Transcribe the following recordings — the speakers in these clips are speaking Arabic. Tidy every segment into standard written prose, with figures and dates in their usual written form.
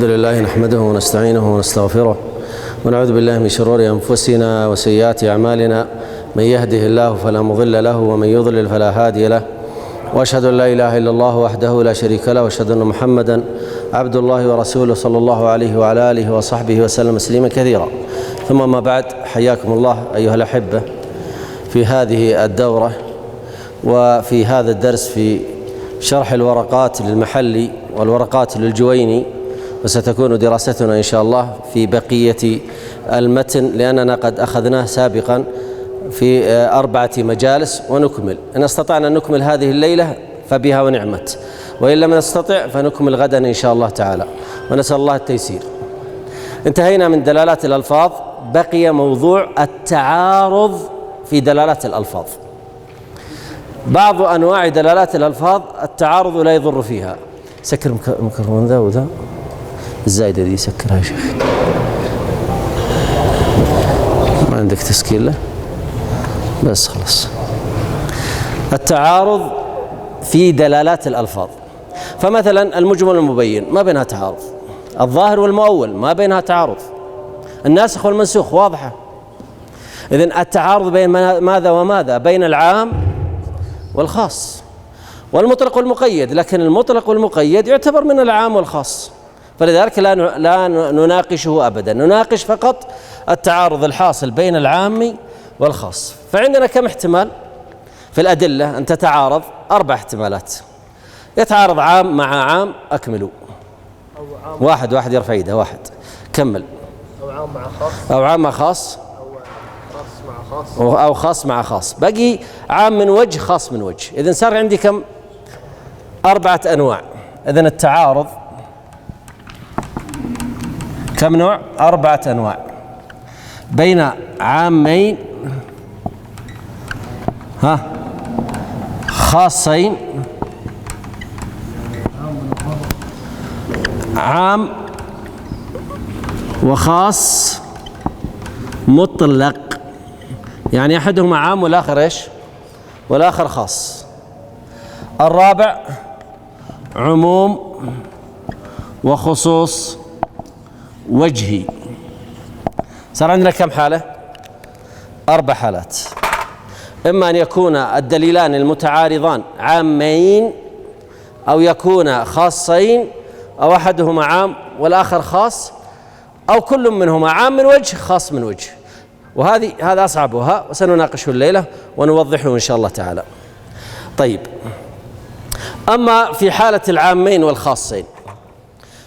الحمد لله نحمده ونستعينه ونستغفره ونعوذ بالله من شرور أنفسنا وسيئات أعمالنا. من يهده الله فلا مضل له ومن يضلل فلا هادي له، وأشهد أن لا إله إلا الله وحده لا شريك له، وأشهد أن محمدا عبد الله ورسوله صلى الله عليه وعلى آله وصحبه وسلم تسليما كثيرا. ثم ما بعد، حياكم الله أيها الأحبة في هذه الدورة وفي هذا الدرس في شرح الورقات للمحلي والورقات للجويني، وستكون دراستنا إن شاء الله في بقية المتن لأننا قد أخذناه سابقا في 4 مجالس، ونكمل إن استطعنا أن نكمل هذه الليلة فبها ونعمت، وإن لم نستطع فنكمل غدا إن شاء الله تعالى، ونسأل الله التيسير. انتهينا من دلالات الألفاظ، بقي موضوع التعارض في دلالات الألفاظ. بعض أنواع دلالات الألفاظ التعارض لا يضر فيها. سكر ميكروفون ذا وذا الزايدة دي سكرها يا شيخ، ما عندك تسكير له بس خلاص. التعارض في دلالات الألفاظ، فمثلا المجمل والمبين ما بينها تعارض، الظاهر والمؤول ما بينها تعارض، الناسخ والمنسوخ واضحة. إذن التعارض بين ماذا وماذا؟ بين العام والخاص والمطلق والمقيد، لكن المطلق والمقيد يعتبر من العام والخاص، فلذلك لا نناقشه أبدا، نناقش فقط التعارض الحاصل بين العام والخاص. فعندنا كم احتمال في الأدلة أن تتعارض؟ 4 احتمالات. يتعارض عام مع عام، أكملوا. واحد يرفع يده، واحد كمل. أو عام مع خاص، أو عام مع خاص، أو خاص مع خاص، أو خاص مع خاص. بقي عام من وجه، خاص من وجه. إذن صار عندي كم؟ 4 أنواع. إذن التعارض كم نوع؟ 4 أنواع بين عامين خاصين، عام وخاص مطلق، يعني أحدهما عام والآخر إيش؟ والآخر خاص. الرابع عموم وخصوص وجهي. صار عندنا كم حالة؟ 4 حالات. إما أن يكون الدليلان المتعارضان عامين، أو يكون خاصين، أو أحدهما عام والآخر خاص، أو كل منهما عام من وجه خاص من وجه. هذا أصعبها، وسنناقشه الليلة ونوضحه إن شاء الله تعالى. طيب، أما في حالة العامين والخاصين،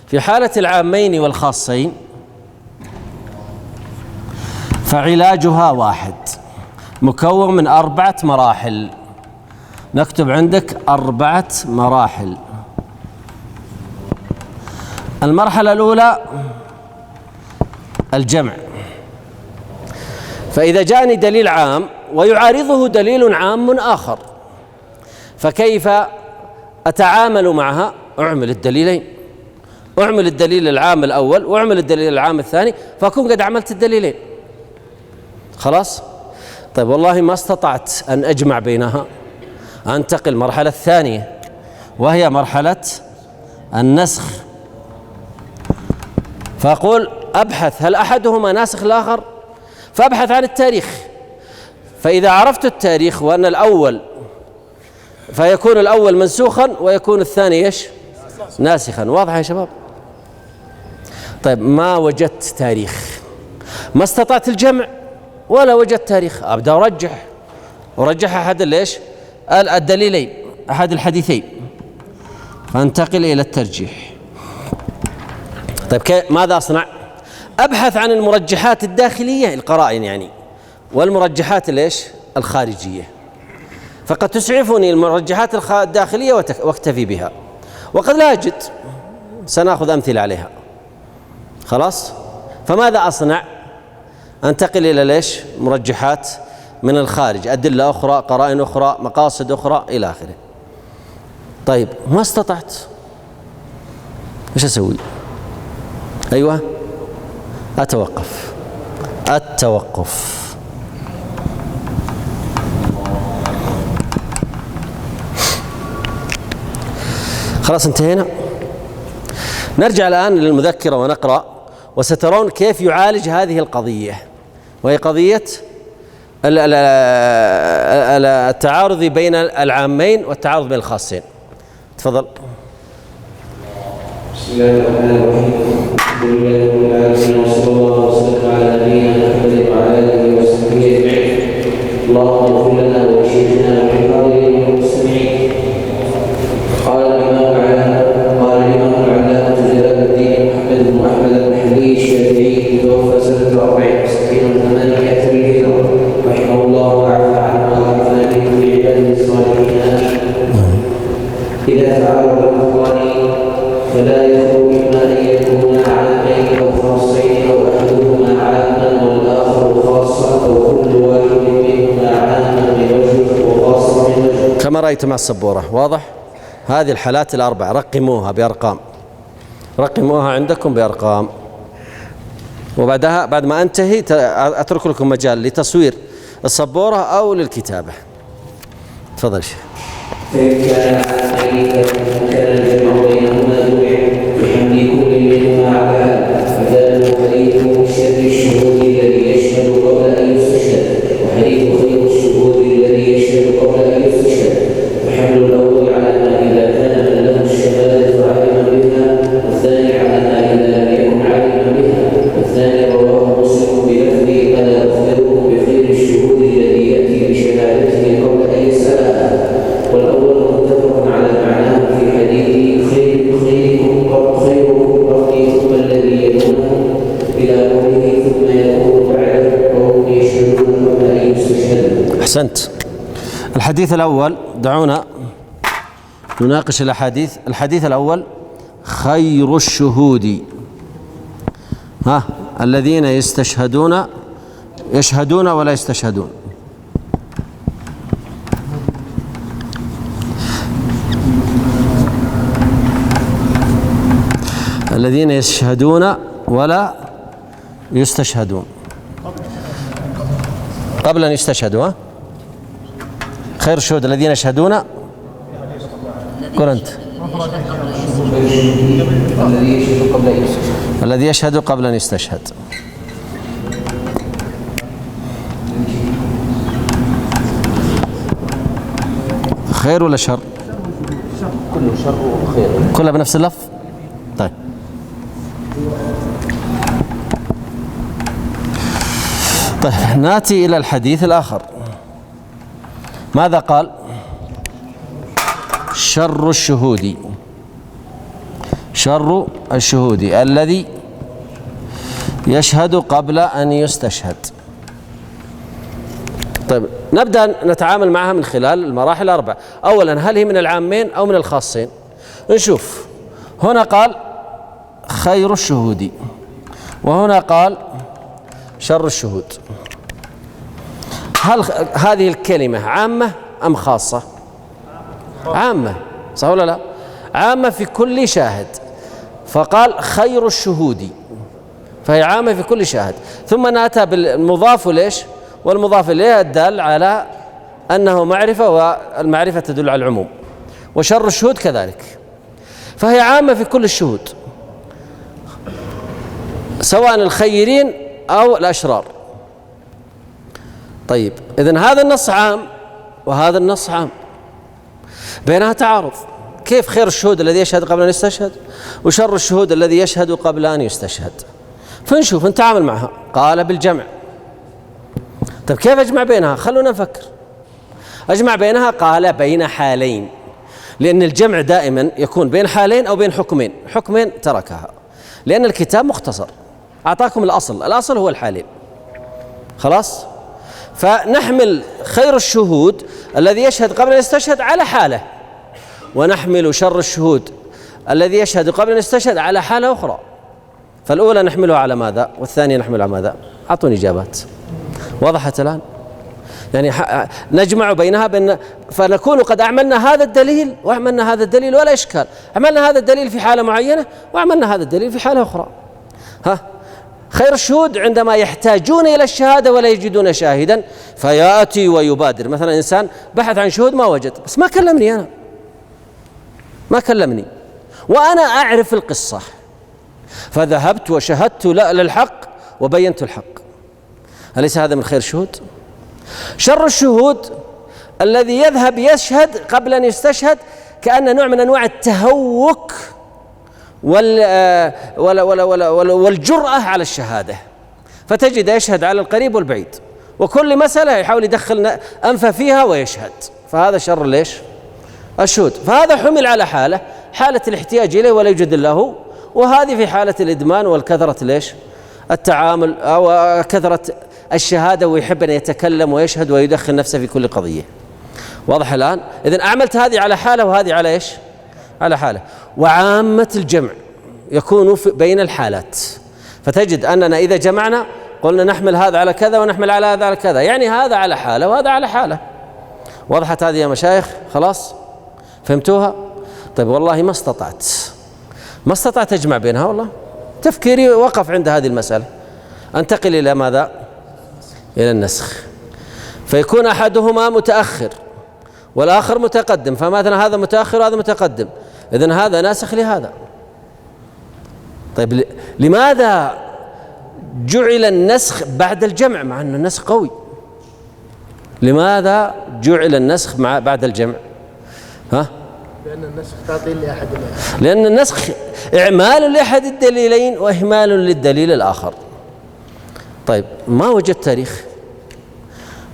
في حالة العامين والخاصين فعلاجها واحد، مكون من 4 مراحل. نكتب عندك 4 مراحل. المرحلة الأولى الجمع. فإذا جاءني دليل عام ويعارضه دليل عام آخر، فكيف أتعامل معها؟ أعمل الدليلين، أعمل الدليل العام الأول وأعمل الدليل العام الثاني، فأكون قد عملت الدليلين. خلاص؟ طيب، والله ما استطعت أن أجمع بينها، أنتقل المرحلة الثانية وهي مرحلة النسخ. فأقول أبحث هل أحدهما ناسخ الآخر، فأبحث عن التاريخ. فإذا عرفت التاريخ وأن الأول، فيكون الأول منسوخا ويكون الثاني إيش؟ ناسخا. واضح يا شباب؟ طيب، ما وجدت تاريخ، ما استطعت الجمع ولا وجدت تاريخ، أبدأ أرجح أحد الإيش؟ الدليلين، أحد الحديثين، فانتقل إلى الترجيح. طيب، ماذا أصنع؟ أبحث عن المرجحات الداخلية، القرائن يعني، والمرجحات الإيش؟ الخارجية. فقد تسعفني المرجحات الداخلية واكتفي بها، وقد لا أجد، سنأخذ أمثلة عليها. خلاص؟ فماذا أصنع؟ أنتقل إلى ليش؟ مرجحات من الخارج، أدلة أخرى، قرائن أخرى، مقاصد أخرى إلى آخره. طيب، ما استطعت، إيش أسوي؟ أيوة، التوقف. خلاص انتهينا. نرجع الآن للمذكرة ونقرأ، وسترون كيف يعالج هذه القضية، وهي قضية التعارض بين العامين والتعارض بين الخاصين. تفضل. بسم الله الرحمن الرحيم. الحمد لله رب العالمين، وصلى الله وسلم على نبينا محمد وعلى اله وصحبه اجمعين. اللهم اغفر لنا ولشيخنا وللحاضرين والمستمعين. قال الامام العلامة جلال الدين محمد بن احمد المحلي الشافعي توفى سنة 64 و800 للهجرة رحمه الله وعفى عنه وعافانا به في عباده الصالحين. إذا تعارض الأمران فلا يخلو إما أن يكونا عامين أو خاصين، أو أحدهما عاما والآخر خاصا، أو كل واحد منهما عاما من وجه وخاصا من وجه. كما رأيت مع السبورة. واضح؟ هذه الحالات الأربع رقموها بأرقام، رقموها عندكم بأرقام، وبعدها بعد ما أنتهي أترك لكم مجال لتصوير السبورة أو للكتابة. تفضل شيخ. فإن كان عامين كان الجمع بينهما جمع بحمل كل منهما على حال، فكان حديث شر الشهود الذي يشهد قبل أن يستشهد، وحديث خير الشهود الذي يشهد قبل أن يستشهد. وحمل الأول على ما إذا كان من له الشهادة عالما بها، والثاني على ما إذا لم يكن عالما بها. والثاني رواه مسلم بلفظ ألا أخبركم بخير الشهود الذي يأتي بشهادته قبل أن يسألها. والأول متفق على معناه في حديث خيركم قرني ثم الذي يلونه إلى قوله ثم يكون بعده وهم يشهدون قبل أن يستشهدوا. أحسنت. الحديث الأول، دعونا نناقش الأحاديث. الحديث الأول: خير الشهود الذين يشهدون ولا يستشهدون. الذين يشهدون ولا يستشهدون قبل أن يستشهدوا. خير الشهود الذين يشهدون. قل أنت. الذي يشهد قبل أن يستشهد. خير ولا شر؟ كله شر وخير، كلها بنفس اللفظ. طيب، ناتي إلى الحديث الآخر. ماذا قال؟ شر الشهود الذي يشهد قبل أن يستشهد. طيب، نبدأ نتعامل معها من خلال المراحل الأربع. أولا، هل هي من العامين أو من الخاصين؟ نشوف. هنا قال خير الشهود، وهنا قال شر الشهود. هل هذه الكلمة عامة أم خاصة؟ عامة، صح ولا لا؟ عامة في كل شاهد، فقال خير الشهود، فهي عامة في كل شاهد. ثم نأتى بالمضاف ليش؟ والمضاف إليه الدال على أنه معرفة، والمعرفة تدل على العموم. وشر الشهود كذلك، فهي عامة في كل الشهود، سواء الخيرين أو الأشرار. طيب، إذن هذا النص عام وهذا النص عام، بينها تعارض. كيف خير الشهود الذي يشهد قبل أن يستشهد، وشر الشهود الذي يشهد قبل أن يستشهد؟ فنشوف نتعامل معها. قال بالجمع. طيب، كيف أجمع بينها؟ خلونا نفكر. أجمع بينها. قال بين حالين، لأن الجمع دائما يكون بين حالين أو بين حكمين. حكمين تركها لأن الكتاب مختصر، أعطاكم الأصل هو الحالين. خلاص؟ فنحمل خير الشهود الذي يشهد قبل أن يستشهد على حالة، ونحمل شر الشهود الذي يشهد قبل أن يستشهد على حالة أخرى. فالأولى نحملها على ماذا، والثانية نحملها على ماذا؟ أعطوني إجابات. وضحت الآن؟ يعني نجمع بينها فنكون قد أعملنا هذا الدليل وأعملنا هذا الدليل ولا إشكال. عملنا هذا الدليل في حالة معينة وأعملنا هذا الدليل في حالة أخرى. خير الشهود عندما يحتاجون إلى الشهادة ولا يجدون شاهدا فيأتي ويبادر. مثلا إنسان بحث عن شهود ما وجد، بس ما كلمني، وأنا أعرف القصة فذهبت وشهدت للحق وبينت الحق. أليس هذا من خير الشهود؟ شر الشهود الذي يذهب يشهد قبل أن يستشهد، كأن نوع من أنواع التهوك والجرأة على الشهادة، فتجد يشهد على القريب والبعيد، وكل مسألة يحاول يدخل أنفه فيها ويشهد، فهذا شر ليش؟ الشهود. فهذا حمل على حالة الاحتياج إليه ولا يوجد له، وهذه في حالة الإدمان والكثرة ليش؟ التعامل أو كثرة الشهادة، ويحب أن يتكلم ويشهد ويدخل نفسه في كل قضية. واضح الآن؟ إذن أعملت هذه على حالة وهذه على إيش؟ على حالة. وعامة الجمع يكون بين الحالات، فتجد أننا إذا جمعنا قلنا نحمل هذا على كذا ونحمل على هذا على كذا، يعني هذا على حالة وهذا على حالة. وضحت هذه يا مشايخ؟ خلاص فهمتوها؟ طيب والله ما استطعت أجمع بينها، والله تفكيري وقف عند هذه المسألة، أنتقل إلى ماذا؟ إلى النسخ، فيكون أحدهما متأخر والآخر متقدم، فمثلا هذا متأخر وهذا متقدم، إذن هذا ناسخ لهذا. طيب لماذا جعل النسخ بعد الجمع مع أن النسخ قوي؟ لماذا جعل النسخ بعد الجمع؟ ها؟ لأن النسخ تعطيل لأحد الدليلين. لأن النسخ إعمال لأحد الدليلين وإهمال للدليل الآخر. طيب ما وجد تاريخ،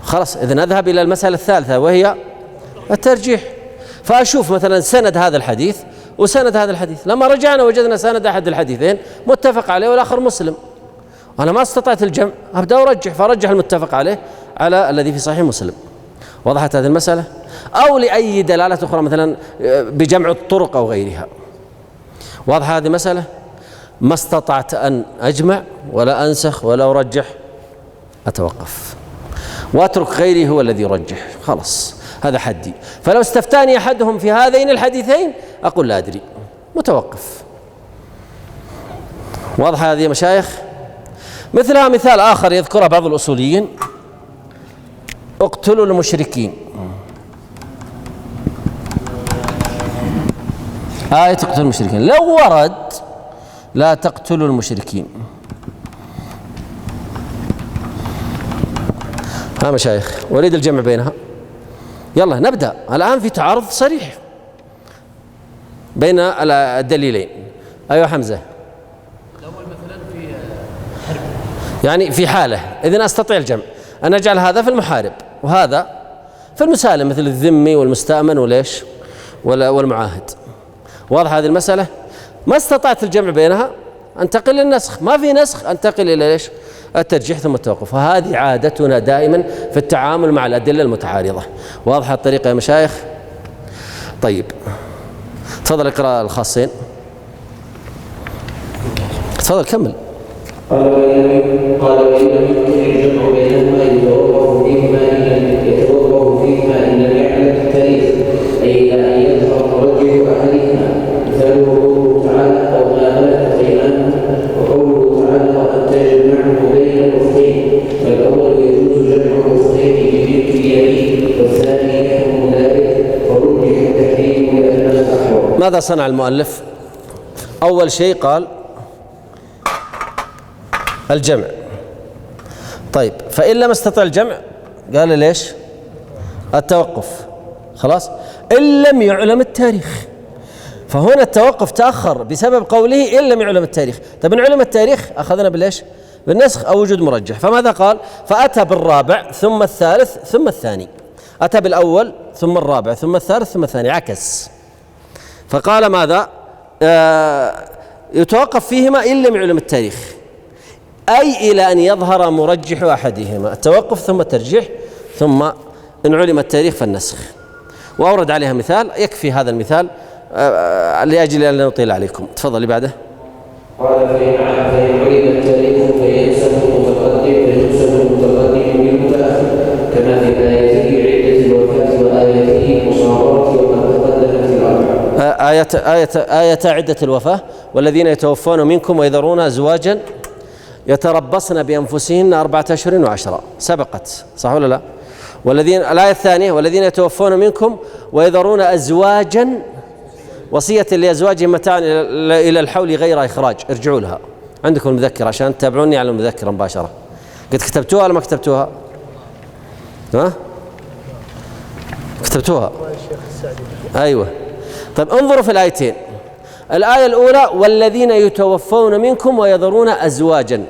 خلاص إذن أذهب إلى المسألة الثالثة وهي الترجيح، فأشوف مثلا سند هذا الحديث وسند هذا الحديث، لما رجعنا وجدنا سند أحد الحديثين متفق عليه والآخر مسلم، أنا ما استطعت الجمع، أبدأ أرجح، فأرجح المتفق عليه على الذي في صحيح مسلم. وضحت هذه المسألة؟ أو لأي دلالة أخرى مثلا بجمع الطرق أو غيرها. واضحة هذه المسألة؟ ما استطعت أن أجمع ولا أنسخ ولا أرجح، أتوقف وأترك غيري هو الذي يرجح، خلاص هذا حدي. فلو استفتاني أحدهم في هذين الحديثين أقول لا أدري، متوقف. واضحة هذه يا مشايخ؟ مثلها مثال آخر يذكره بعض الأصوليين: اقتلوا المشركين. آية اقتلوا المشركين لو ورد لا تقتلوا المشركين. ها مشايخ، أريد الجمع بينها. يلا نبدأ الآن في تعارض صريح بين الدليلين. أيوة حمزة. الأول مثلا في حرب، يعني في حالة إذن أستطيع الجمع، أن أجعل هذا في المحارب وهذا في المسالم، مثل الذمي والمستأمن وليش والمعاهد. واضح هذه المسألة؟ ما استطعت الجمع بينها، أنتقل للنسخ، ما في نسخ أنتقل إلى ليش؟ الترجيح ثم التوقف. وهذه عادتنا دائما في التعامل مع الأدلة المتعارضة. واضحة الطريقة يا مشايخ؟ طيب تفضل اقرأ الخاصين، تفضل كمل. قال وإن يمكن الجمع بينهما يتوقف فيهما إن لم يعلم التاريخ، أي إلى أن يظهر مرجح أحدهما، مثاله قوله تعالى: أو ما ملكت أيمانكم، وقوله تعالى: وأن تجمعوا بين الأختين، فالأول يجوز جمع الأختين بملك اليمين، والثاني يحرم ذلك، فرجح التحريم لأنه الأحوط. ماذا صنع المؤلف؟ أول شيء قال الجمع. طيب فإن لم استطع الجمع قال ليش؟ التوقف. خلاص، إن لم يعلم التاريخ، فهنا التوقف تأخر بسبب قوله إن لم يعلم التاريخ. طيب إن علم التاريخ أخذنا بالليش؟ بالنسخ أو وجود مرجح. فماذا قال؟ فأتى بالرابع ثم الثالث ثم الثاني، أتى بالأول ثم الرابع ثم الثالث ثم الثاني، عكس. فقال ماذا؟ يتوقف فيهما إن لم يعلم التاريخ، أي إلى أن يظهر مرجح أحدهما، التوقف ثم الترجيح، ثم إن علم التاريخ فالنسخ. وأورد عليها مثال، يكفي هذا المثال لأجل أن لا نطيل عليكم. تفضل اللي بعده. قال فإن علم التاريخ فينسب المتقدم بالمتأخر، كما في آيته عدة الوفاة وآيته المصابرة وما تقدم في الأربع. آية عدة الوفاة: والذين يتوفون منكم ويذرون أزواجا يتربصن بأنفسهن 4 أشهر و10، سبقت صح ولا لا؟ والذين، الآية الثانية: والذين يتوفون منكم ويذرون أزواجا وصية لأزواجهم متاعا إلى الحول غير إخراج. ارجعوا لها عندكم المذكرة عشان تتابعوني على المذكرة مباشرة. قد كتبتوها ولا ما كتبتوها؟ ها؟ كتبتوها؟ أيوة. طيب انظروا في الآيتين. الآية الأولى والذين يتوفون منكم ويذرون أزواجا.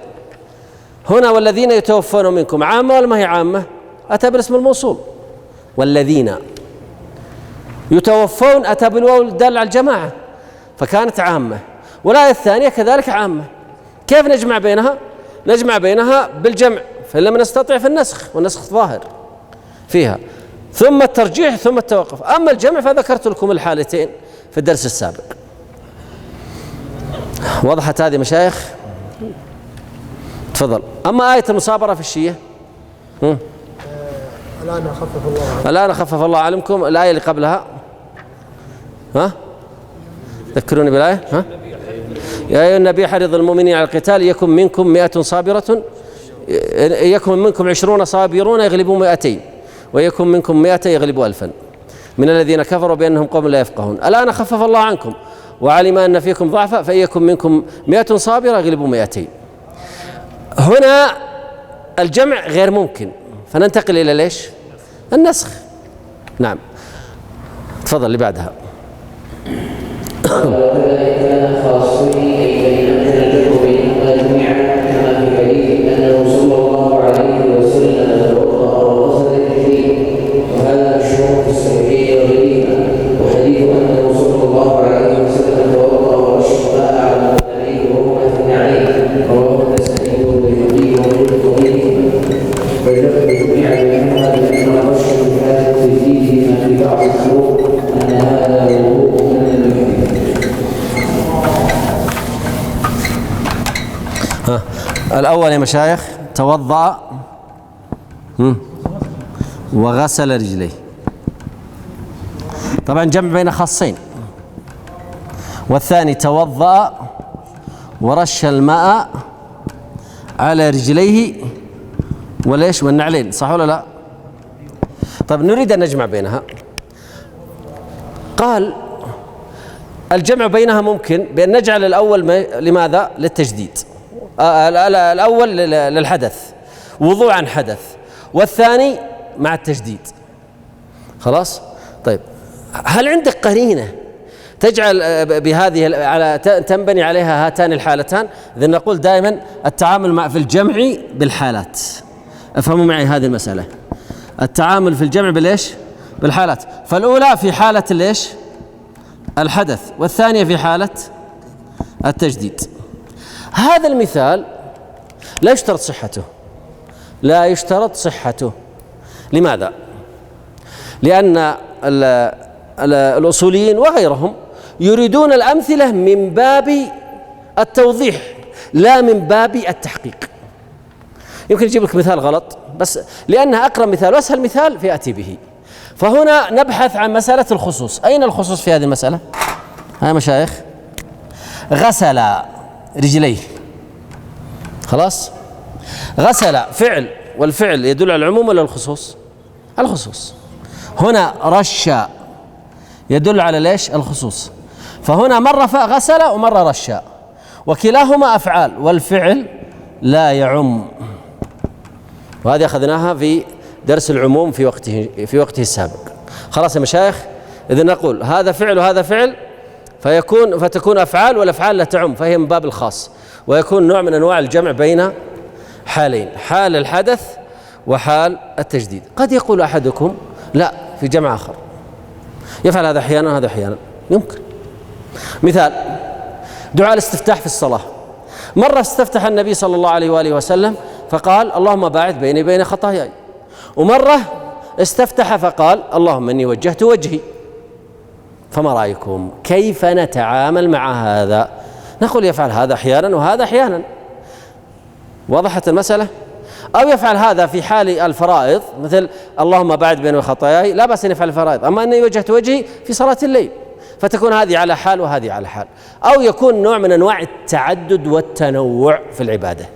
هنا والذين يتوفون منكم عامة ولا ما هي عامة؟ أتى بالاسم الموصول. والذين يتوفون أتى بالواو الدال على الجماعة فكانت عامة، والآية الثانية كذلك عامة. كيف نجمع بينها؟ نجمع بينها بالجمع، فإن لم نستطع في النسخ، والنسخ ظاهر فيها، ثم الترجيح ثم التوقف. أما الجمع فذكرت لكم الحالتين في الدرس السابق. وضحت هذه مشايخ؟ تفضل. أما آية المصابرة في الشيء الآن خفف الله عنكم. الآية اللي قبلها ها؟ ذكروني بالآية. ها؟ يا أيها النبي حرض المؤمنين على القتال يكن منكم 100 صابرة، يكن منكم 20 صابرون يغلبوا 200، ويكن منكم 100 يغلبوا 1000 من الذين كفروا بأنهم قوم لا يفقهون. الآن خفف الله عنكم وعلم أن فيكم ضعفا فيكن منكم 100 صابرة يغلبوا 200. هنا الجمع غير ممكن، فننتقل إلى ليش؟ النسخ. نعم تفضل اللي بعدها. وكذلك كان خاصين أي فإن أمكن الجمع بينهما جميعا كما في حديث أنه صلى الله عليه وسلم توضأ وغسل اليدين، وهذا مشهور في الصحيحين وغيرهما. وحديث أنه صلى الله عليه وسلم توضأ ورش الماء على النبي وهما في النعيم، رواه النسائي والبيهقي وغيره وغيرهما. فالجمع جميعا بينهما بأن الرش الثالث فيهما في بعض الشروط أن هذا وضوء من المحدث. الأول يا مشايخ توضأ وغسل رجليه. طبعا جمع بين خاصين. والثاني توضأ ورش الماء على رجليه وليش والنعلين، صح ولا لا؟ طيب نريد أن نجمع بينها. قال الجمع بينها ممكن بأن نجعل الأول لماذا؟ للتجديد. الأول للحدث، وضوء عن حدث، والثاني مع التجديد. خلاص؟ طيب هل عندك قرينة تجعل بهذه على تنبني عليها هاتان الحالتان؟ إذا نقول دائما التعامل في الجمع بالحالات. افهموا معي هذه المسألة. التعامل في الجمع بالإيش؟ بالحالات. فالأولى في حالة الإيش؟ الحدث، والثانية في حالة التجديد. هذا المثال لا يشترط صحته، لا يشترط صحته. لماذا؟ لأن الأصوليين وغيرهم يريدون الأمثلة من باب التوضيح لا من باب التحقيق. يمكن يجيب لك مثال غلط بس لأنها أقرب مثال وأسهل مثال فيأتي به. فهنا نبحث عن مسألة الخصوص. أين الخصوص في هذه المسألة؟ ها مشايخ، غسل رجليه. خلاص، غسل فعل، والفعل يدل على العموم ولا الخصوص؟ الخصوص. هنا رش يدل على ليش؟ الخصوص. فهنا مرة غسل ومرة رش، وكلاهما أفعال، والفعل لا يعم. وهذه أخذناها في درس العموم في وقته السابق. خلاص يا مشايخ، إذا نقول هذا فعل وهذا فعل فتكون أفعال، والأفعال لا تعم فهي من باب الخاص، ويكون نوع من أنواع الجمع بين حالين، حال الحدث وحال التجديد. قد يقول أحدكم لا، في جمع آخر يفعل هذا أحيانا هذا أحيانا. يمكن. مثال دعاء الاستفتاح في الصلاة. مرة استفتح النبي صلى الله عليه وآله وسلم فقال اللهم باعد بيني وبين خطاياي، ومرة استفتح فقال اللهم إني وجهت وجهي. فما رأيكم كيف نتعامل مع هذا؟ نقول يفعل هذا أحيانا وهذا أحيانا. وضحت المسألة؟ أو يفعل هذا في حال الفرائض مثل اللهم باعد بيني وخطاياي، لا بأس أن يفعل الفرائض. أما أني وجهت وجهي في صلاة الليل فتكون هذه على حال وهذه على حال. أو يكون نوع من أنواع التعدد والتنوع في العبادة.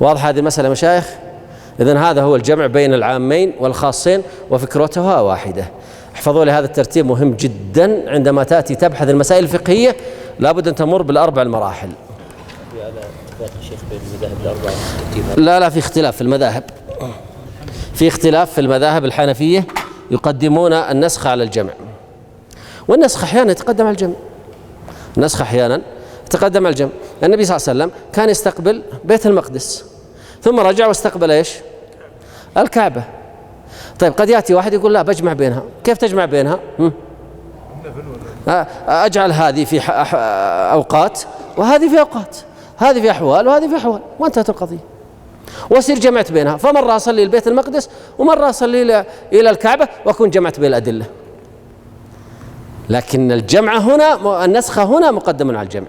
واضح هذه المسألة مشايخ؟ إذن هذا هو الجمع بين العامين والخاصين، وفكرتها واحدة. احفظوا لي هذا الترتيب مهم جدا عندما تأتي تبحث المسائل الفقهية، لابد أن تمر بالأربع المراحل. على اتفاق الشيخ بين المذاهب الأربعة؟ لا في اختلاف في المذاهب، في اختلاف في المذاهب. الحنفية يقدمون النسخ على الجمع، والنسخ أحيانا يتقدم على الجمع، النسخ أحيانا يتقدم على الجمع. النبي صلى الله عليه وسلم كان يستقبل بيت المقدس ثم رجع واستقبل ايش؟ الكعبة. طيب قد يأتي واحد يقول لا بجمع بينها. كيف تجمع بينها؟ أجعل هذه في أوقات وهذه في أوقات، هذه في أحوال وهذه في أحوال، وانتهت القضية. وأصير جمعت بينها، فمرة أصلي البيت المقدس ومرة أصلي إلى الكعبة وأكون جمعت بين الأدلة. لكن الجمع هنا، النسخ هنا مقدم على الجمع.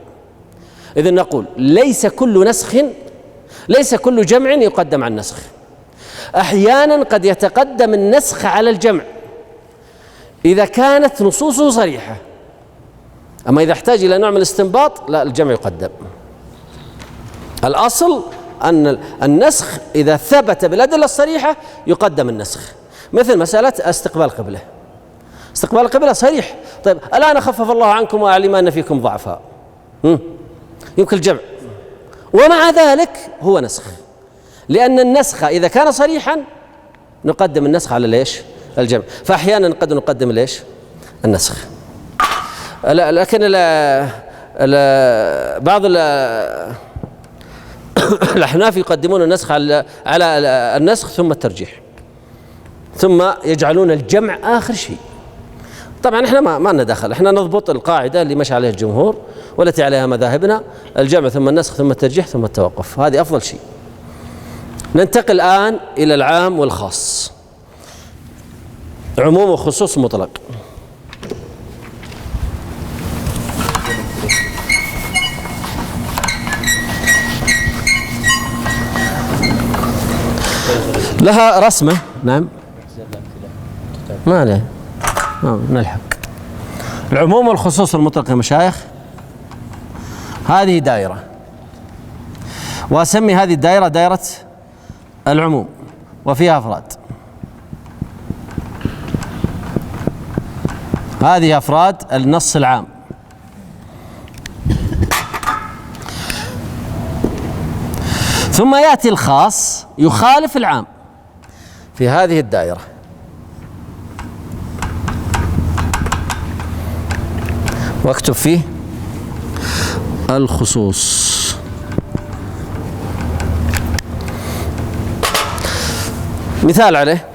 إذن نقول ليس كل جمع يقدم على النسخ. أحيانا قد يتقدم النسخ على الجمع إذا كانت نصوصه صريحة، أما إذا احتاج إلى نوع من الاستنباط لا، الجمع يقدم. الأصل أن النسخ إذا ثبت بالأدلة الصريحة يقدم النسخ. مثل مسألة استقبال القبلة، استقبال القبلة صريح. طيب الآن خفف الله عنكم وأعلم أن فيكم ضعفاء، يمكن الجمع، ومع ذلك هو نسخ، لأن النسخ إذا كان صريحا نقدم النسخ على ليش؟ الجمع. فأحيانا قد نقدم ليش؟ النسخ. لكن بعض الأحناف يقدمون النسخ على النسخ ثم الترجيح، ثم يجعلون الجمع آخر شيء. طبعا احنا ما لنا دخل، احنا نضبط القاعدة اللي مشى عليها الجمهور والتي عليها مذاهبنا: الجمع ثم النسخ ثم الترجيح ثم التوقف. هذه أفضل شيء. ننتقل الآن إلى العام والخاص، عموم وخصوص مطلق. لها رسمة. نعم ما عليه، نلحق. العموم والخصوص المطلق يا مشايخ، هذه دائرة، وأسمي هذه الدائرة دائرة العموم، وفيها أفراد. هذه أفراد النص العام. ثم يأتي الخاص يخالف العام في هذه الدائرة. واكتب فيه الخصوص. مثال عليه: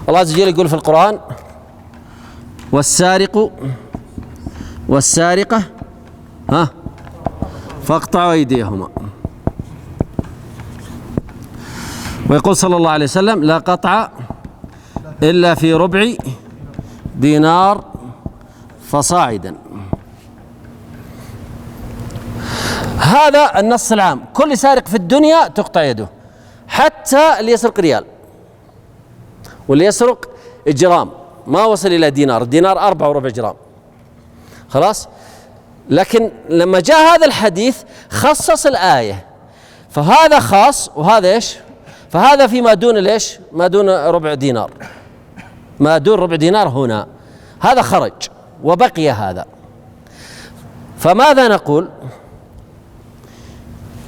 الله عز وجل يقول في القرآن: والسارق والسارقة فاقطعوا أيديهما. ويقول صلى الله عليه وسلم: لا قطع إلا في ربع دينار فصاعدا. هذا النص العام، كل سارق في الدنيا تقطع يده، حتى اللي يسرق ريال واللي يسرق جرام ما وصل إلى دينار، الدينار 4 جرام، خلاص. لكن لما جاء هذا الحديث خصص الآية، فهذا خاص وهذا إيش؟ فهذا فيما دون الإيش؟ ما دون ربع دينار، ما دون ربع دينار هنا، هذا خرج وبقي هذا. فماذا نقول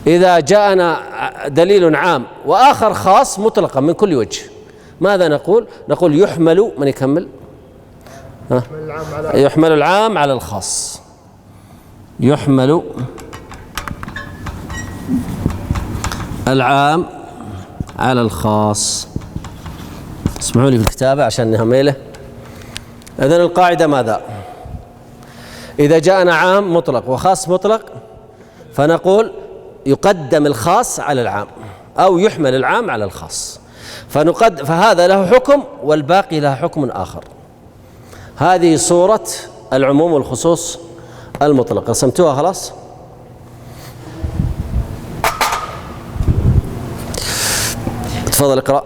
إذا جاءنا دليل عام وآخر خاص مطلقا من كل وجه؟ ماذا نقول؟ نقول يحمل، من يكمل؟ يحمل العام على الخاص، يحمل العام على الخاص. اسمعوا لي في الكتابة عشان نهمله. إذن القاعدة ماذا؟ إذا جاءنا عام مطلق وخاص مطلق فنقول يقدم الخاص على العام، أو يحمل العام على الخاص، فهذا له حكم والباقي له حكم آخر. هذه صورة العموم والخصوص المطلق. رسمتوها خلاص؟ تفضل اقرأ.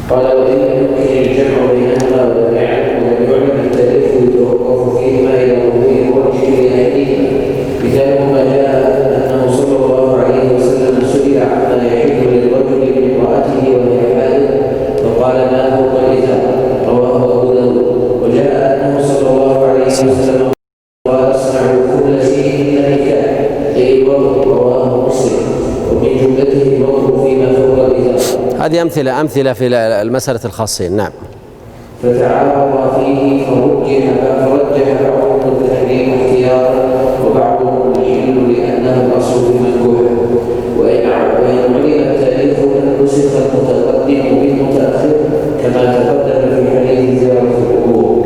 قال: وإن يمكن الجمع بينهما ولم يعلم التأليف يتوقف فيهما إلى موضوع وجه لأهلهما. مثاله ما جاء أنه صلى الله عليه وسلم سئل عما يحل للرجل من امرأته وهي حائض فقال: ما هو الإزار. وضع رواه مسلم ومن جملته الوضع فيما فوق الإزار. هذه أمثلة في المسألة الخاصين. نعم. فتعارض فيه فرجح بعضهم التحريم احتياطا وبعضهم الحل لأنه الأصل في المنكوح. وإن علم التاريخ أن نسخ المتقدم بالمتأخر كما تقدم في حديث زيارة القبور.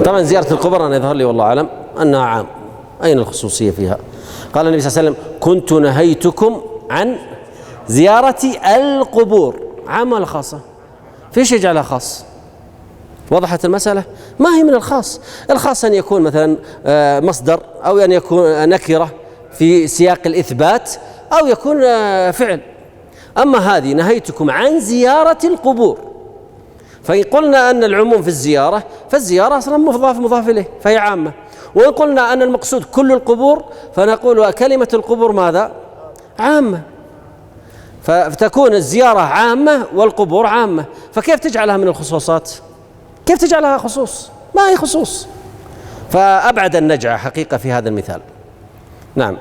طبعا زيارة القبور أنا يظهر لي والله أعلم أنها عام. أين الخصوصية فيها؟ قال النبي صلى الله عليه وسلم: كنت نهيتكم عن زيارة القبور. عام ولا خاصة؟ فيش يجعلها خاص؟ وضحت المسألة؟ ما هي من الخاص. الخاص أن يكون مثلا مصدر، أو أن يكون نكرة في سياق الإثبات، أو يكون فعل. أما هذه نهيتكم عن زيارة القبور، فإن قلنا أن العموم في الزيارة فالزيارة أصلا مضاف إليه فهي عامة. وإن قلنا أن المقصود كل القبور فنقول كلمة القبور ماذا؟ عامة. فتكون الزيارة عامة والقبور عامة. فكيف تجعلها من الخصوصات؟ كيف تجعلها خصوص؟ ما هي خصوص. فأبعد النجعة حقيقة في هذا المثال. نعم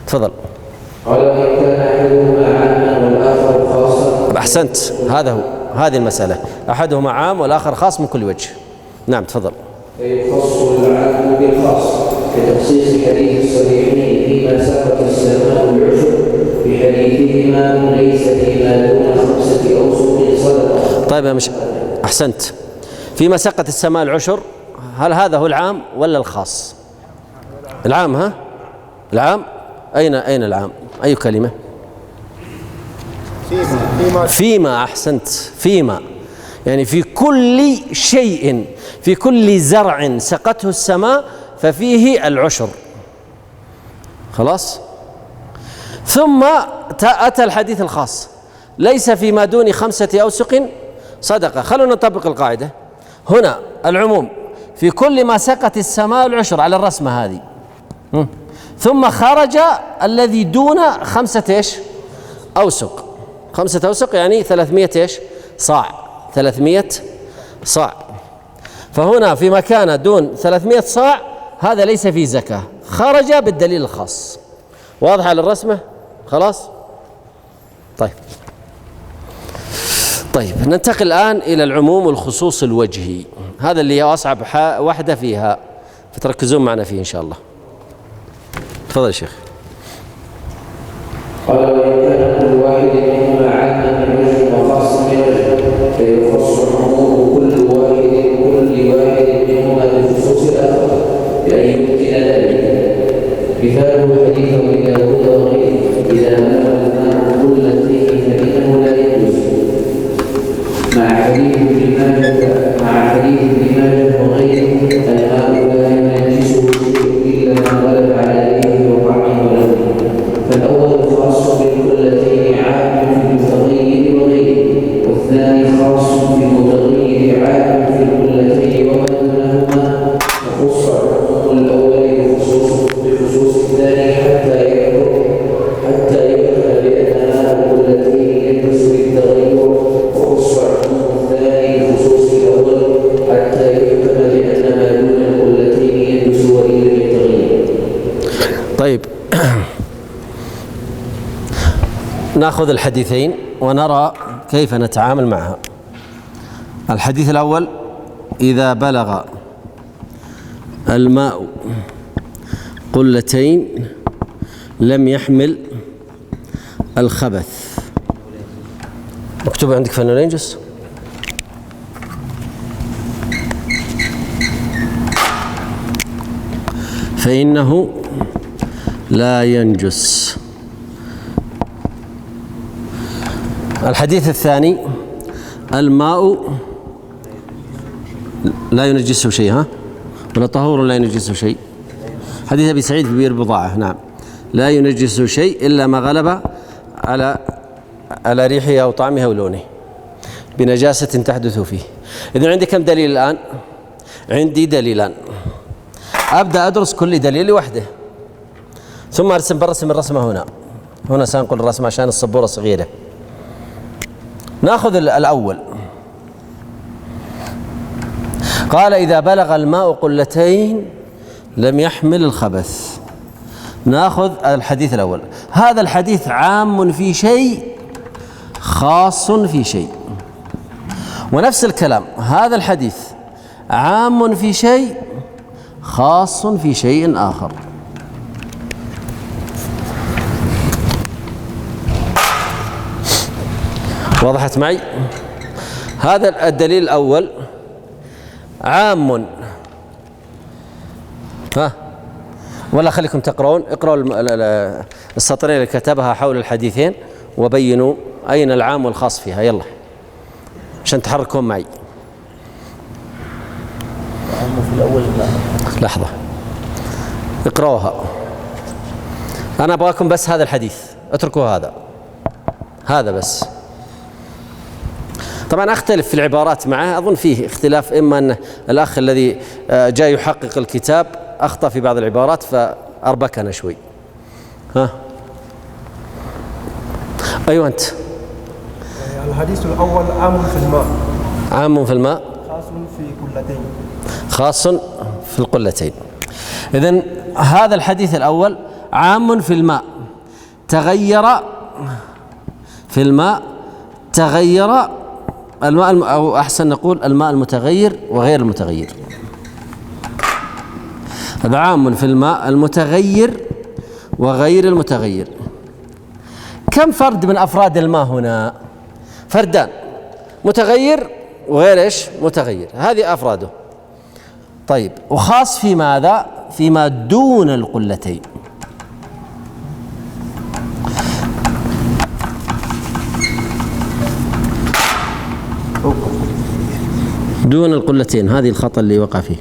تفضل. قال إن كان أحدهما عاما والآخر خاصا. أحسنت، هذا هو، هذه المسألة، أحدهما عام والآخر خاص من كل وجه. نعم تفضل. فيخص العام بالخاص كتخصيص حديث الصحيحين فيما سقط السماء العشر بحديثهما ليس فيما دون 5 أوسق صدقة. طيب أحسنت. فيما سقط السماء العشر، هل هذا هو العام ولا الخاص؟ العام. ها؟ العام. أين العام؟ أي كلمة؟ فيما. أحسنت. فيما يعني في كل شيء، في كل زرع سقته السماء ففيه العشر. خلاص. ثم أتى الحديث الخاص: ليس فيما دون 5 أوسق صدقة. خلونا نطبق القاعدة هنا. العموم في كل ما سقت السماء العشر على الرسمة هذه، ثم خرج الذي دون 5 أوسق. 5 أوسق يعني 300 صاع. 300 صاع. فهنا في مكان دون 300 صاع هذا ليس فيه زكاة، خرج بالدليل الخاص. واضح على الرسمة؟ خلاص. طيب ننتقل الآن إلى العموم والخصوص الوجهي. هذا اللي هي أصعب واحدة فيها، فتركزون معنا فيه إن شاء الله. تفضل يا شيخ. قال: وإن كان كل واحد منهما عاما من وجه وخاص من وجه فيخص عموم كل واحد منهما بخصوص الآخر بأن يمكن ذلك. مثاله حديث أبي داود وغيره: إذا بلغ الماء قلتين فإنه لا يجوز. مع حديث ابن ماجه وغيره: الماء لا ينجسه إلا ما غلب على يده وطعمه ولونه. فالأول خاص بالقلتين عام في المتغير وغيره، والثاني خاص بالمتغير عام في القلتين وما دونهما. وخص العموم الأول بخصوص الثاني حتى يكون بأن ماء القلتين يلبس بالتغير، وخص العموم الثاني بخصوص الأول حتى يكون بأن ما دون القلتين يلبس وإن لم يتغير. طيب ناخذ الحديثين ونرى كيف نتعامل معها. الحديث الأول: إذا بلغ الماء قلتين لم يحمل الخبث. مكتوب عندك فإنه لا ينجس. فإنه لا ينجس. الحديث الثاني: الماء لا ينجسه شيء. ها؟ ولا طهور لا ينجسه شيء. حديث أبي سعيد في بئر بضاعة. نعم. لا ينجسه شيء إلا ما غلب على ريحه أو طعمه أو لونه بنجاسة تحدث فيه. إذن عندي كم دليل الآن؟ عندي دليلان. أبدأ أدرس كل دليل لوحده، ثم برسم الرسمة هنا سأنقل الرسمة عشان السبورة صغيرة. نأخذ الأول. قال: إذا بلغ الماء قلتين لم يحمل الخبث. ناخذ الحديث الأول. هذا الحديث عام في شيء خاص في شيء، ونفس الكلام هذا الحديث عام في شيء خاص في شيء آخر. وضحت معي؟ هذا الدليل الأول عام، ولا خليكم تقرؤون، اقرأوا السطرين اللي كتبها حول الحديثين وبينوا أين العام والخاص فيها، يلا عشان تحركون معي. في الأول لحظة اقرأوها، أنا أبغاكم بس هذا الحديث، اتركوا هذا بس. طبعا أختلف في العبارات معه، أظن فيه اختلاف، إما أن الأخ الذي جاء يحقق الكتاب أخطأ في بعض العبارات فأربكنا شوي. أيوة أنت. الحديث الأول عام في الماء. عام في الماء. خاص في قلتين. خاص في القلتين. إذن هذا الحديث الأول عام في الماء، تغير في الماء، تغير الماء، أو أحسن نقول الماء المتغير وغير المتغير. هذا عام في الماء المتغير وغير المتغير. كم فرد من أفراد الماء هنا؟ فردان، متغير وغير إيش؟ متغير، هذه أفراده. طيب، وخاص في ماذا؟ فيما دون القلتين. دون القلتين، هذه الخطأ اللي وقع فيه.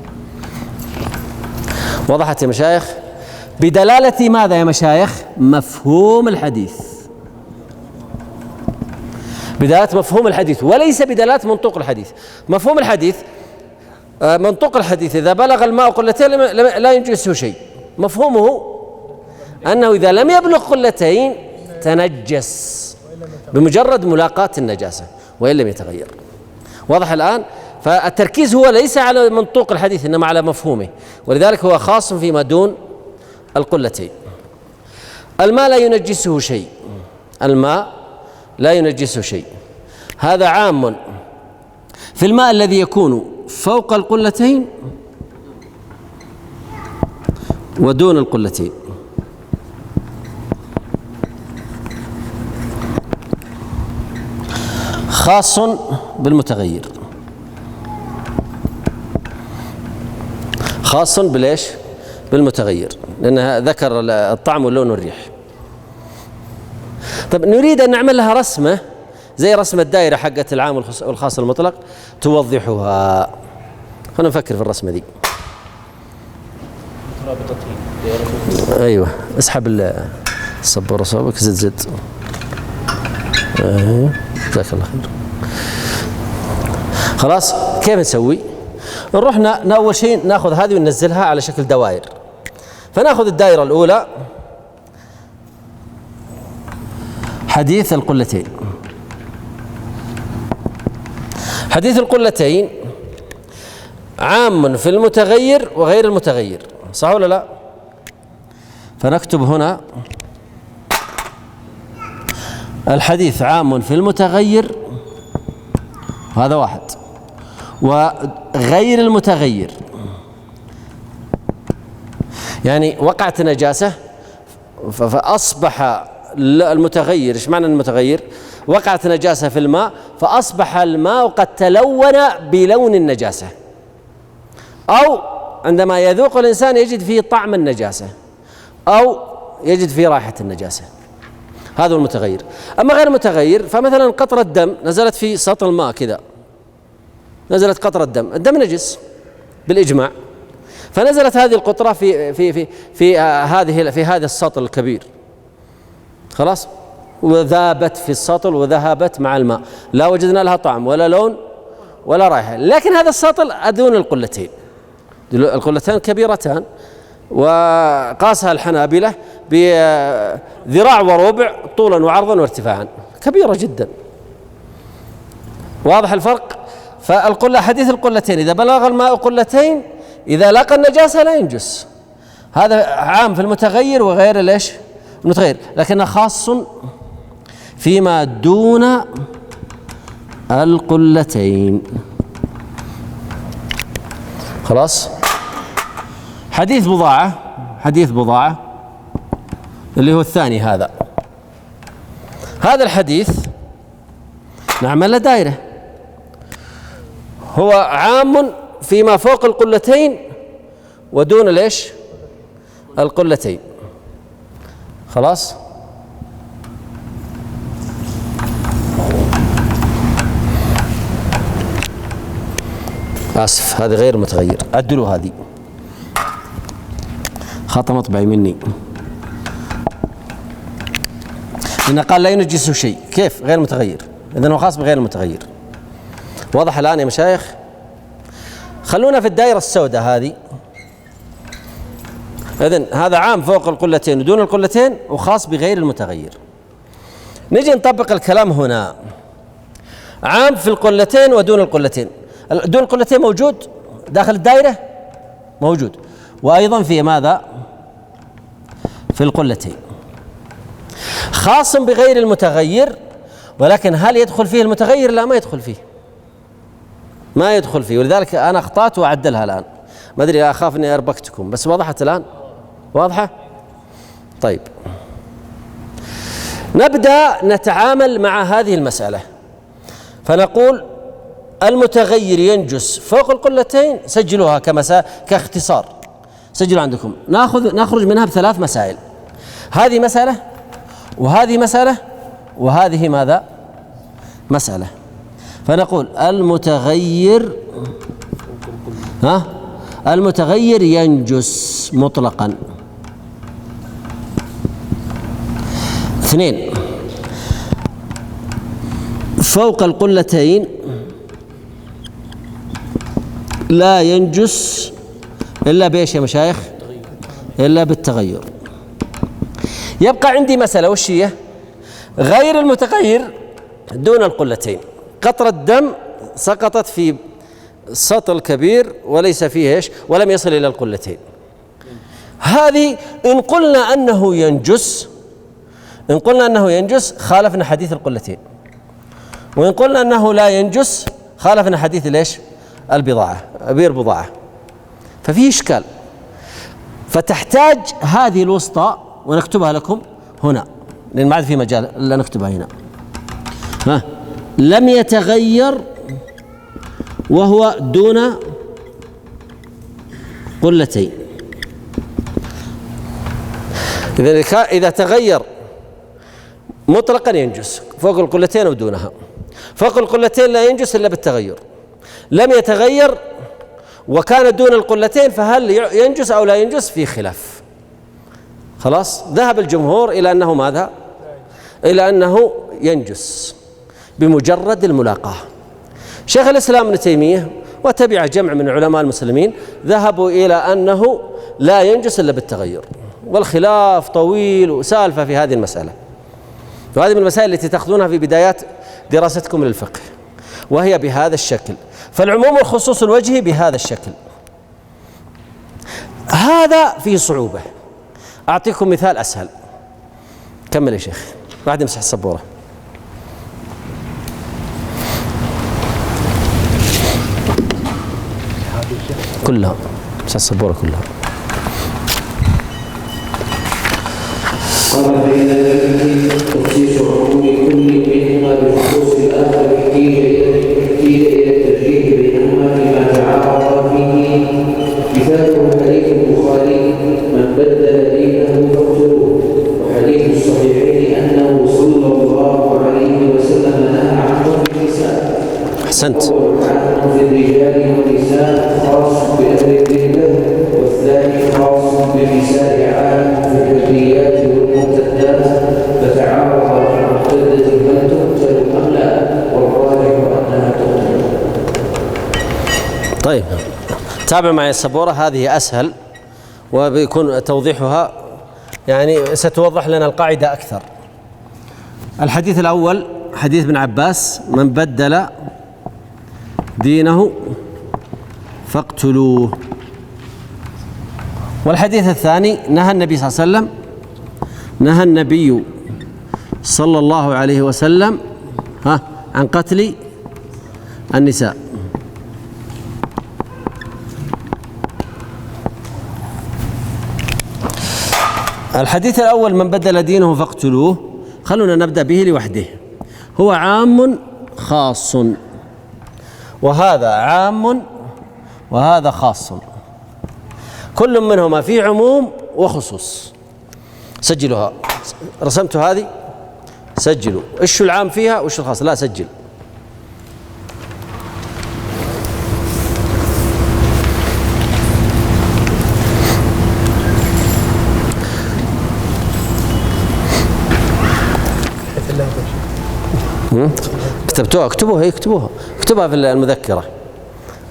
وضحت يا مشايخ؟ بدلالة ماذا يا مشايخ؟ مفهوم الحديث، بدلالة مفهوم الحديث وليس بدلالة منطوق الحديث. مفهوم الحديث، منطوق الحديث إذا بلغ الماء قلتين لا ينجسه شيء. مفهومه أنه إذا لم يبلغ قلتين تنجس بمجرد ملاقاة النجاسة وإن لم يتغير. واضح الآن؟ فالتركيز هو ليس على منطوق الحديث إنما على مفهومه، ولذلك هو خاص فيما دون القلتين. الماء لا ينجسه شيء، الماء لا ينجسه شيء، هذا عام في الماء الذي يكون فوق القلتين ودون القلتين. خاص بالمتغير، خاص بالإيش؟ بالمتغير، لأنها ذكر الطعم واللون والريح. طيب، نريد أن نعمل لها رسمة زي رسم الدائرة حقت العام والخاص المطلق توضحها. خلينا نفكر في الرسمة دي. أيوة، اسحب السبورة صوبك، زد جزاك الله خير. خلاص، كيف نسوي؟ نروح أول شيء ناخذ هذه وننزلها على شكل دوائر. فناخذ الدائرة الأولى حديث القلتين. حديث القلتين عام في المتغير وغير المتغير، صح ولا لا؟ فنكتب هنا الحديث عام في المتغير، هذا واحد، وغير المتغير. يعني وقعت نجاسة فأصبح المتغير، إيش معنى المتغير؟ وقعت نجاسة في الماء فأصبح الماء قد تلون بلون النجاسة، أو عندما يذوق الإنسان يجد فيه طعم النجاسة، أو يجد فيه رائحة النجاسة. هذا المتغير. أما غير المتغير فمثلا قطرة دم نزلت في سطح الماء كذا، نزلت قطرة دم، الدم نجس بالإجماع، فنزلت هذه القطرة في هذا السطل الكبير، خلاص، وذابت في السطل وذهبت مع الماء، لا وجدنا لها طعم ولا لون ولا رائحة. لكن هذا السطل دون القلتين، القلتان كبيرتان، وقاسها الحنابلة بذراع وربع طولا وعرضا وارتفاعا، كبيرة جدا. واضح الفرق؟ فالقلة، حديث القلتين إذا بلغ الماء قلتين إذا لقى النجاسة لا ينجس، هذا عام في المتغير وغير ليش المتغير، لكنه خاص فيما دون القلتين. خلاص. حديث بضاعة اللي هو الثاني، هذا الحديث نعمل له دائرة، هو عام فيما فوق القلتين ودون ليش القلتين. خلاص. آسف، هذه غير متغير، عدلوا هذه، خطأ مطبعي مني، لأنه قال لا ينجس شيء. كيف غير متغير؟ إذن هو خاص بغير المتغير. واضح الآن يا مشايخ؟ خلونا في الدائرة السوداء هذه. إذن هذا عام فوق القلتين ودون القلتين وخاص بغير المتغير. نجي نطبق الكلام هنا. عام في القلتين ودون القلتين. دون القلتين موجود داخل الدائرة، موجود، وأيضا في ماذا؟ في القلتين. خاص بغير المتغير، ولكن هل يدخل فيه المتغير؟ لا، ما يدخل فيه، ولذلك أنا أخطأت وأعدلها الآن. ما أدري، أخاف أني أربكتكم، بس وضحت الآن؟ واضحة؟ طيب، نبدأ نتعامل مع هذه المسألة، فنقول المتغير ينجس فوق القلتين. سجلوها كاختصار، سجلوا عندكم. نخرج منها بثلاث مسائل. هذه مسألة، وهذه مسألة، وهذه ماذا؟ مسألة. فنقول المتغير ينجس مطلقا. 2، فوق القلتين لا ينجس إلا بإيش يا مشايخ؟ إلا بالتغير. يبقى عندي مسألة، وش هي؟ غير المتغير دون القلتين. قطرة دم سقطت في سطل كبير وليس فيه إيش؟ ولم يصل إلى القلتين. هذه إن قلنا أنه ينجس خالفنا حديث القلتين، وإن قلنا أنه لا ينجس خالفنا حديث ليش؟ بئر بضاعة. ففيه إشكال، فتحتاج هذه الوسطى ونكتبها لكم هنا، لأن ما عاد في مجال إلا نكتبها هنا. لم يتغير وهو دون قلتين. إذا تغير مطلقا ينجس فوق القلتين أو دونها. فوق القلتين لا ينجس إلا بالتغير. لم يتغير وكان دون القلتين، فهل ينجس أو لا ينجس؟ في خلاف. خلاص. ذهب الجمهور إلى أنه ماذا؟ إلى أنه ينجس بمجرد الملاقاة. شيخ الإسلام ابن تيمية وتبع جمع من علماء المسلمين ذهبوا إلى أنه لا ينجس إلا بالتغير، والخلاف طويل وسالفة في هذه المسألة، وهذه من المسائل التي تأخذونها في بدايات دراستكم للفقه، وهي بهذا الشكل. فالعموم والخصوص الوجهي بهذا الشكل، هذا فيه صعوبة. أعطيكم مثال أسهل. كمل يا شيخ، بعد امسح السبورة. كلها امسح السبورة كلها. قال بين ذلك تخصيص عموم كل منهما بخصوص الآخر احتيج إلى الترجيح بينهما فيما تعارض فيه. مثاله حديث البخاري: من بدل دينه فاقتلوه، وحديث الصحيحين أنه صلى الله عليه وسلم نهى عن قتل النساء. أحسنت. في الرجال والنساء خاص بأهل الذمة، والثاني خاص بالنساء عام في الحريات والمرتدات، فتعارض المرتدة هل تقتل أم لا، والراجح أنها تقتل. طيب، تابع معي السبورة، هذه أسهل وبيكون توضيحها يعني ستوضح لنا القاعدة أكثر. الحديث الأول حديث ابن عباس: من بدل دينه فاقتلوه. والحديث الثاني نهى النبي صلى الله عليه وسلم عن قتل النساء. الحديث الأول من بدل دينه فاقتلوه، خلونا نبدأ به لوحده. هو عام خاص، وهذا عام وهذا خاص، كل منهما فيه عموم وخصوص. سجلوها، رسمت هذه، سجلوا ايش العام فيها وايش الخاص. لا سجل. كتبتوها؟ اكتبوها، اكتبها في المذكرة.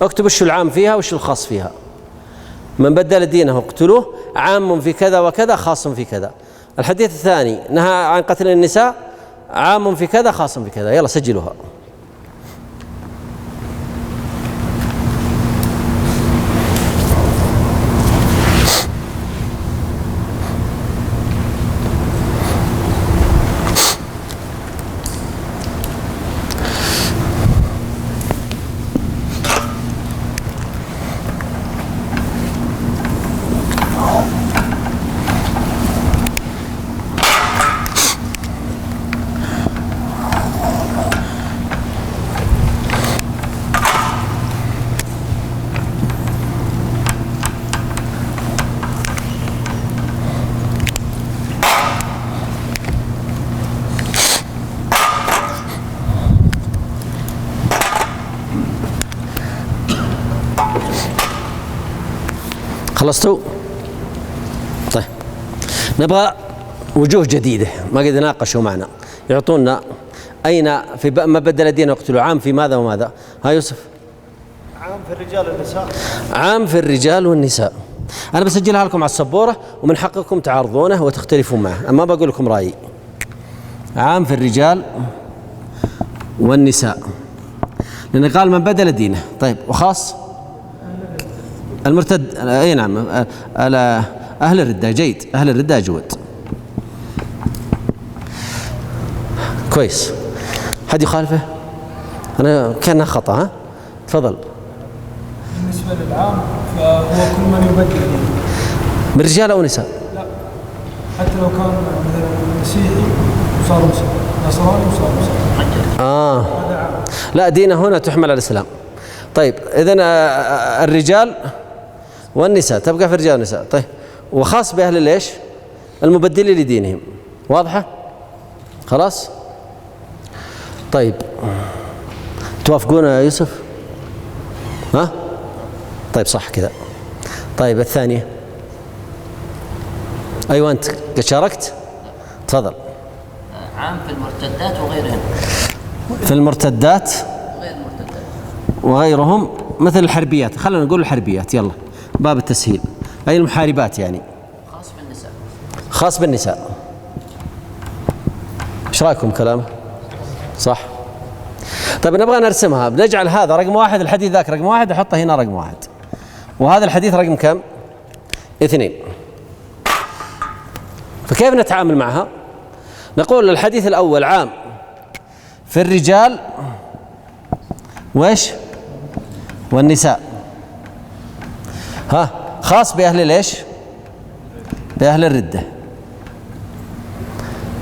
اكتب ايش العام فيها وايش الخاص فيها. من بدل دينه اقتلوه، عام في كذا وكذا، خاص في كذا. الحديث الثاني نهى عن قتل النساء، عام في كذا خاص في كذا. يلا سجلوها. خلصتوا؟ طيب نبغى وجوه جديدة ما قد ناقشوا معنا، يعطونا أين في ما بدل دينه اقتلوا، عام في ماذا وماذا؟ ها يوسف. عام في الرجال والنساء. عام في الرجال والنساء. أنا بسجلها لكم على السبورة ومن حقكم تعارضونه وتختلفون معه، أما بقول لكم رأيي. عام في الرجال والنساء، لأن قال من بدل دينه. طيب وخاص المرتد. اي نعم، اهل الردة. جيد، اهل الردة اجود. كويس. حد يخالفه؟ انا كان خطأ. ها تفضل. بالنسبة للعام فهو كل من يبدل دينه، من رجال او نساء؟ لا، حتى لو كان مثلا مسيحي وصار مسلم، نصراني وصار مسلم. لا، دينه هنا تحمل على الاسلام. طيب اذن الرجال والنساء تبقى في الرجال والنساء. طيب وخاص بأهل ليش؟ المبدلين لدينهم. واضحة؟ خلاص؟ طيب توافقون يا يوسف؟ ها؟ طيب صح كذا. طيب الثانية. أيوة أنت قد شاركت؟ تفضل. عام في المرتدات وغيرهن. في المرتدات وغير المرتدات وغيرهم، مثل الحربيات. خلينا نقول الحربيات، يلا باب التسهيل. أي المحاربات يعني. خاص بالنساء. خاص بالنساء. ايش رايكم كلامه؟ صح. طيب نبغى نرسمها، بنجعل هذا رقم واحد، الحديث ذاك رقم واحد، احطه هنا رقم واحد، وهذا الحديث رقم كم؟ 2. فكيف نتعامل معها؟ نقول الحديث الأول عام في الرجال وإيش؟ والنساء. خاص بأهل ليش؟ بأهل الردة.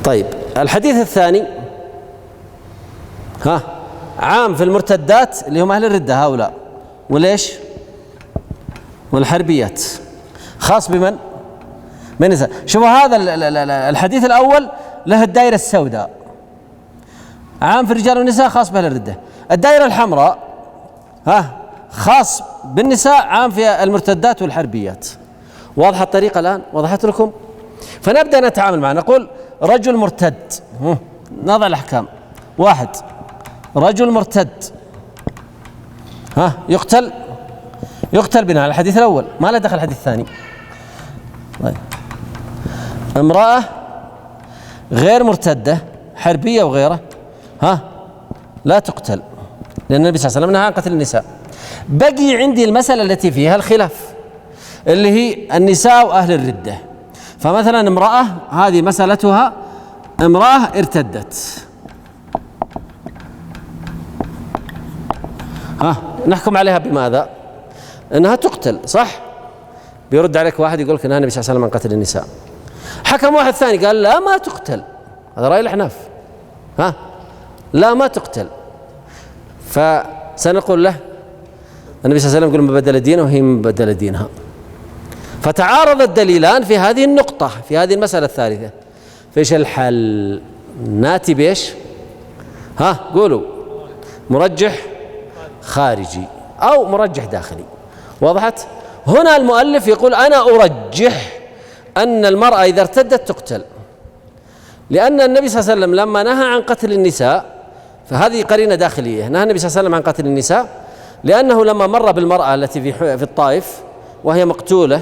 طيب الحديث الثاني عام في المرتدات اللي هم أهل الردة هؤلاء، وليش؟ والحربيات. خاص بمن؟ من النساء. شوفوا هذا الحديث الأول له الدائرة السوداء، عام في الرجال والنساء، خاص بأهل الردة. الدائرة الحمراء خاص بالنساء، عام في المرتدات والحربيات. واضحة الطريقة الآن؟ وضحت لكم؟ فنبدأ نتعامل معه. نقول رجل مرتد، نضع الأحكام. 1 رجل مرتد يقتل بناء على الحديث الأول، ما له دخل الحديث الثاني. طيب امرأة غير مرتدة حربية وغيره لا تقتل، لأن النبي صلى الله عليه وسلم نهى عن قتل النساء. بقي عندي المسألة التي فيها الخلاف. اللي هي النساء وأهل الردة. فمثلا امرأة هذه مسألتها امرأة ارتدت، نحكم عليها بماذا؟ انها تقتل، صح؟ بيرد عليك واحد يقول لك ان النبي صلى الله عليه وسلم عن قتل النساء. حكم واحد ثاني قال لا ما تقتل، هذا رأي الأحناف، لا ما تقتل. فسنقول له النبي صلى الله عليه وسلم يقول من بدل دينه وهي من بدل دينها. فتعارض الدليلان في هذه النقطة، في هذه المسألة الثالثة. فايش الحل؟ ناتي بيش؟ قولوا مرجح خارجي أو مرجح داخلي. وضحت؟ هنا المؤلف يقول أنا أرجح أن المرأة إذا ارتدت تقتل، لأن النبي صلى الله عليه وسلم لما نهى عن قتل النساء، فهذه قرينة داخلية، نهى النبي صلى الله عليه وسلم عن قتل النساء لأنه لما مر بالمرأة التي في الطائف وهي مقتولة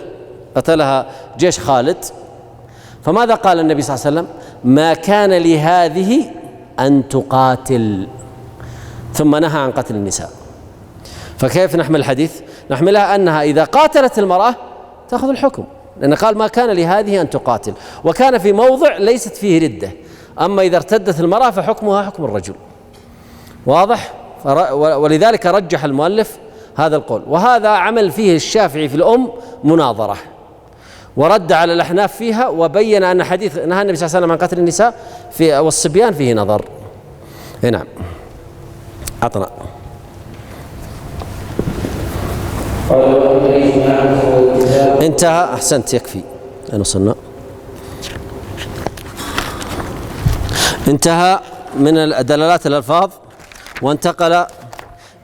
قتلها جيش خالد، فماذا قال النبي صلى الله عليه وسلم؟ ما كان لهذه أن تقاتل، ثم نهى عن قتل النساء. فكيف نحمل الحديث؟ نحملها أنها إذا قاتلت المرأة تأخذ الحكم، لأن قال ما كان لهذه أن تقاتل، وكان في موضع ليست فيه ردة. أما إذا ارتدت المرأة فحكمها حكم الرجل. واضح؟ ولذلك رجح المؤلف هذا القول، وهذا عمل فيه الشافعي في الأم مناظرة، ورد على الأحناف فيها، وبين أن حديث نهى النبي صلى الله عليه وسلم عن قتل النساء والصبيان فيه نظر. نعم. عطنا. انتهى. أحسنت، يكفي. أين وصلنا؟ انتهى من الدلالات الألفاظ، وانتقل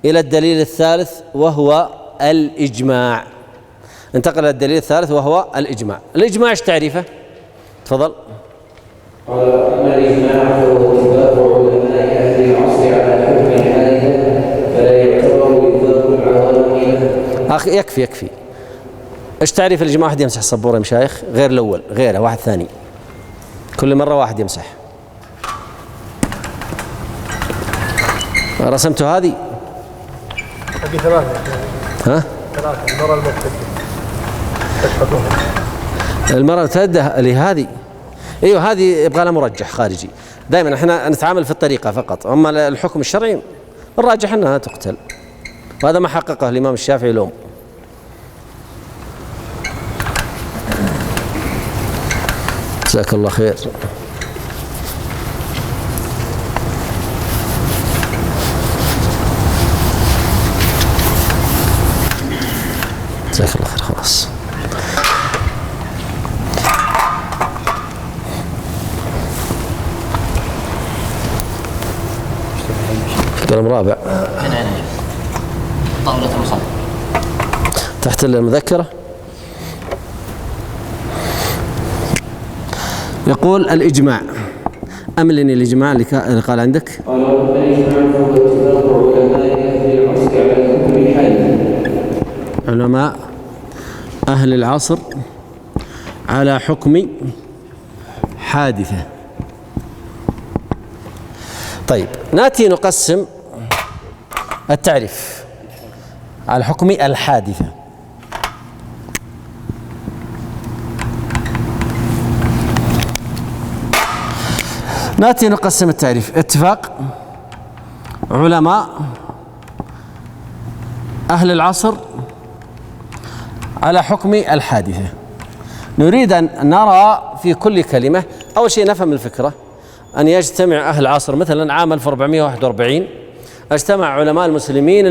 إلى الدليل الثالث وهو الإجماع. انتقل إلى الدليل الثالث وهو الإجماع. الإجماع ايش تعريفه؟ تفضل. قال أما الإجماع فهو اتفاق علماء أهل العصر على حكم الحادثة فلا يعتبر إطلاق العوام له. أخي يكفي. ايش تعريف الإجماع؟ واحد يمسح السبورة يا مشايخ، غير الأول، غيره واحد ثاني، كل مرة واحد يمسح. رسمتوا هذه؟ هذه ثلاثة. ثلاثة. المرأة المرتدة. المرأة المرتدة لهذه، ايوه هذه يبغى لها مرجح خارجي. دائما احنا نتعامل في الطريقة فقط، اما الحكم الشرعي الراجح انها تقتل، وهذا ما حققه الإمام الشافعي اليوم. جزاك الله خير. جزاك الله خير. خلاص. قلم رابع. هنا طاولة المصحف تحت المذكرة. يقول الإجماع. أملني الإجماع اللي قال عندك. قال الإجماع فهو اتفاق علماء أهل العصر على حكم الحادثة. علماء أهل العصر على حكم حادثة. طيب نأتي نقسم التعريف على حكم الحادثة. نأتي نقسم التعريف. اتفاق علماء أهل العصر على حكم الحادثة. نريد أن نرى في كل كلمة، أول شيء نفهم الفكرة، أن يجتمع أهل العصر مثلا عام 1441 اجتمع علماء المسلمين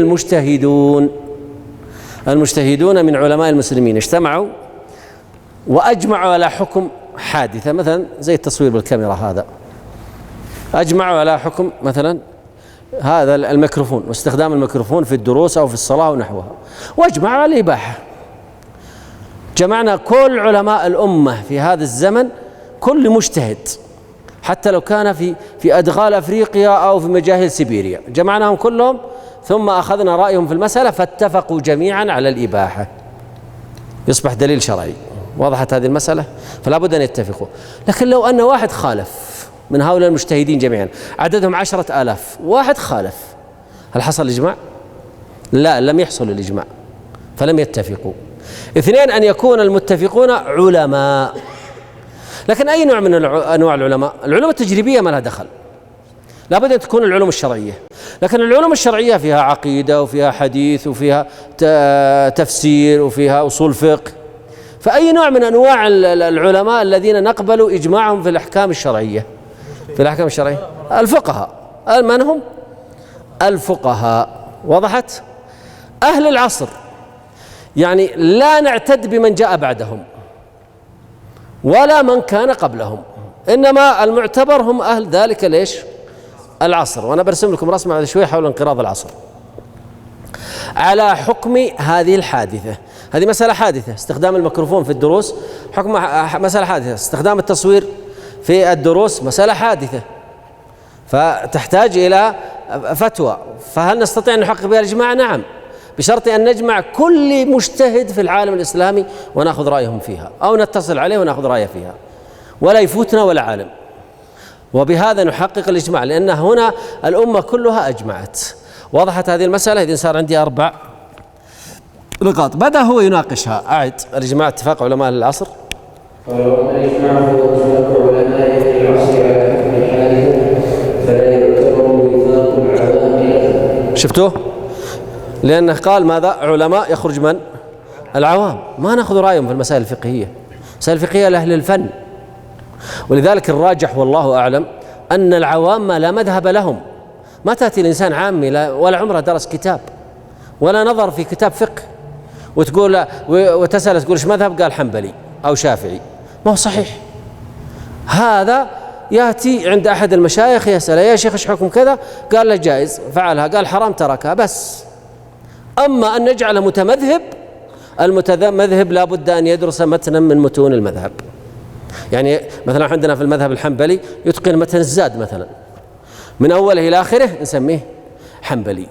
المجتهدون من علماء المسلمين، اجتمعوا وأجمعوا على حكم حادثة، مثلا زي التصوير بالكاميرا هذا، أجمعوا على حكم مثلا هذا الميكروفون واستخدام الميكروفون في الدروس أو في الصلاة ونحوها، واجمعوا على الإباحة. جمعنا كل علماء الأمة في هذا الزمن، كل مجتهد حتى لو كان في أدغال أفريقيا أو في مجاهل سيبيريا، جمعناهم كلهم ثم أخذنا رأيهم في المسألة فاتفقوا جميعا على الإباحة، يصبح دليل شرعي. وضحت هذه المسألة؟ فلا بد أن يتفقوا. لكن لو أن واحد خالف من هؤلاء المجتهدين جميعا، عددهم 10,000، واحد خالف، هل حصل الإجماع؟ لا، لم يحصل الإجماع، فلم يتفقوا. اثنين، أن يكون المتفقون علماء. لكن أي نوع من أنواع العلماء؟ العلوم التجريبية ما لها دخل، لابد أن تكون العلوم الشرعية. لكن العلوم الشرعية فيها عقيدة وفيها حديث وفيها تفسير وفيها أصول فقه. فأي نوع من أنواع العلماء الذين نقبل إجماعهم في الأحكام الشرعية؟ في الأحكام الشرعية الفقهاء. من هم؟ الفقهاء. وضحت؟ أهل العصر يعني لا نعتد بمن جاء بعدهم ولا من كان قبلهم، إنما المعتبر هم أهل ذلك ليش؟ العصر. وأنا برسم لكم رسمة بعد شوي حول انقراض العصر على حكم هذه الحادثة. هذه مسألة حادثة، استخدام الميكروفون في الدروس حكم مسألة حادثة، استخدام التصوير في الدروس مسألة حادثة، فتحتاج إلى فتوى. فهل نستطيع أن نحقق بها الإجماع؟ نعم، بشرط أن نجمع كل مجتهد في العالم الإسلامي ونأخذ رأيهم فيها، أو نتصل عليه ونأخذ رأيه فيها، ولا يفوتنا ولا عالم. وبهذا نحقق الإجماع، لأن هنا الأمة كلها أجمعت. وضحت هذه المسألة؟ إذن صار عندي 4 نقاط. بدأ هو يناقشها. أعد الإجماع اتفاق علماء العصر. قال: وأما الإجماع هو اتفاق علماء العصر على حكم الحادثة فلا يعتبر وفاق العوام له. شفتوه؟ لأنه قال ماذا؟ علماء، يخرج من؟ العوام. ما نأخذ رأيهم في المسائل الفقهية، المسائل الفقهية لأهل الفن. ولذلك الراجح والله أعلم أن العوام لا مذهب لهم. ما تأتي الإنسان عامي ولا عمره درس كتاب ولا نظر في كتاب فقه وتقول وتسأل تقول ايش مذهب؟ قال حنبلي أو شافعي. ما هو صحيح. هذا يأتي عند أحد المشايخ يسأل: يا شيخ ايش حكم كذا؟ قال له جائز، فعلها، قال حرام، تركها، بس. أما أن نجعله متمذهب، المتمذهب لا بد أن يدرس متنا من متون المذهب. يعني مثلا عندنا في المذهب الحنبلي يتقن متن الزاد مثلا من أوله إلى آخره، نسميه حنبلي.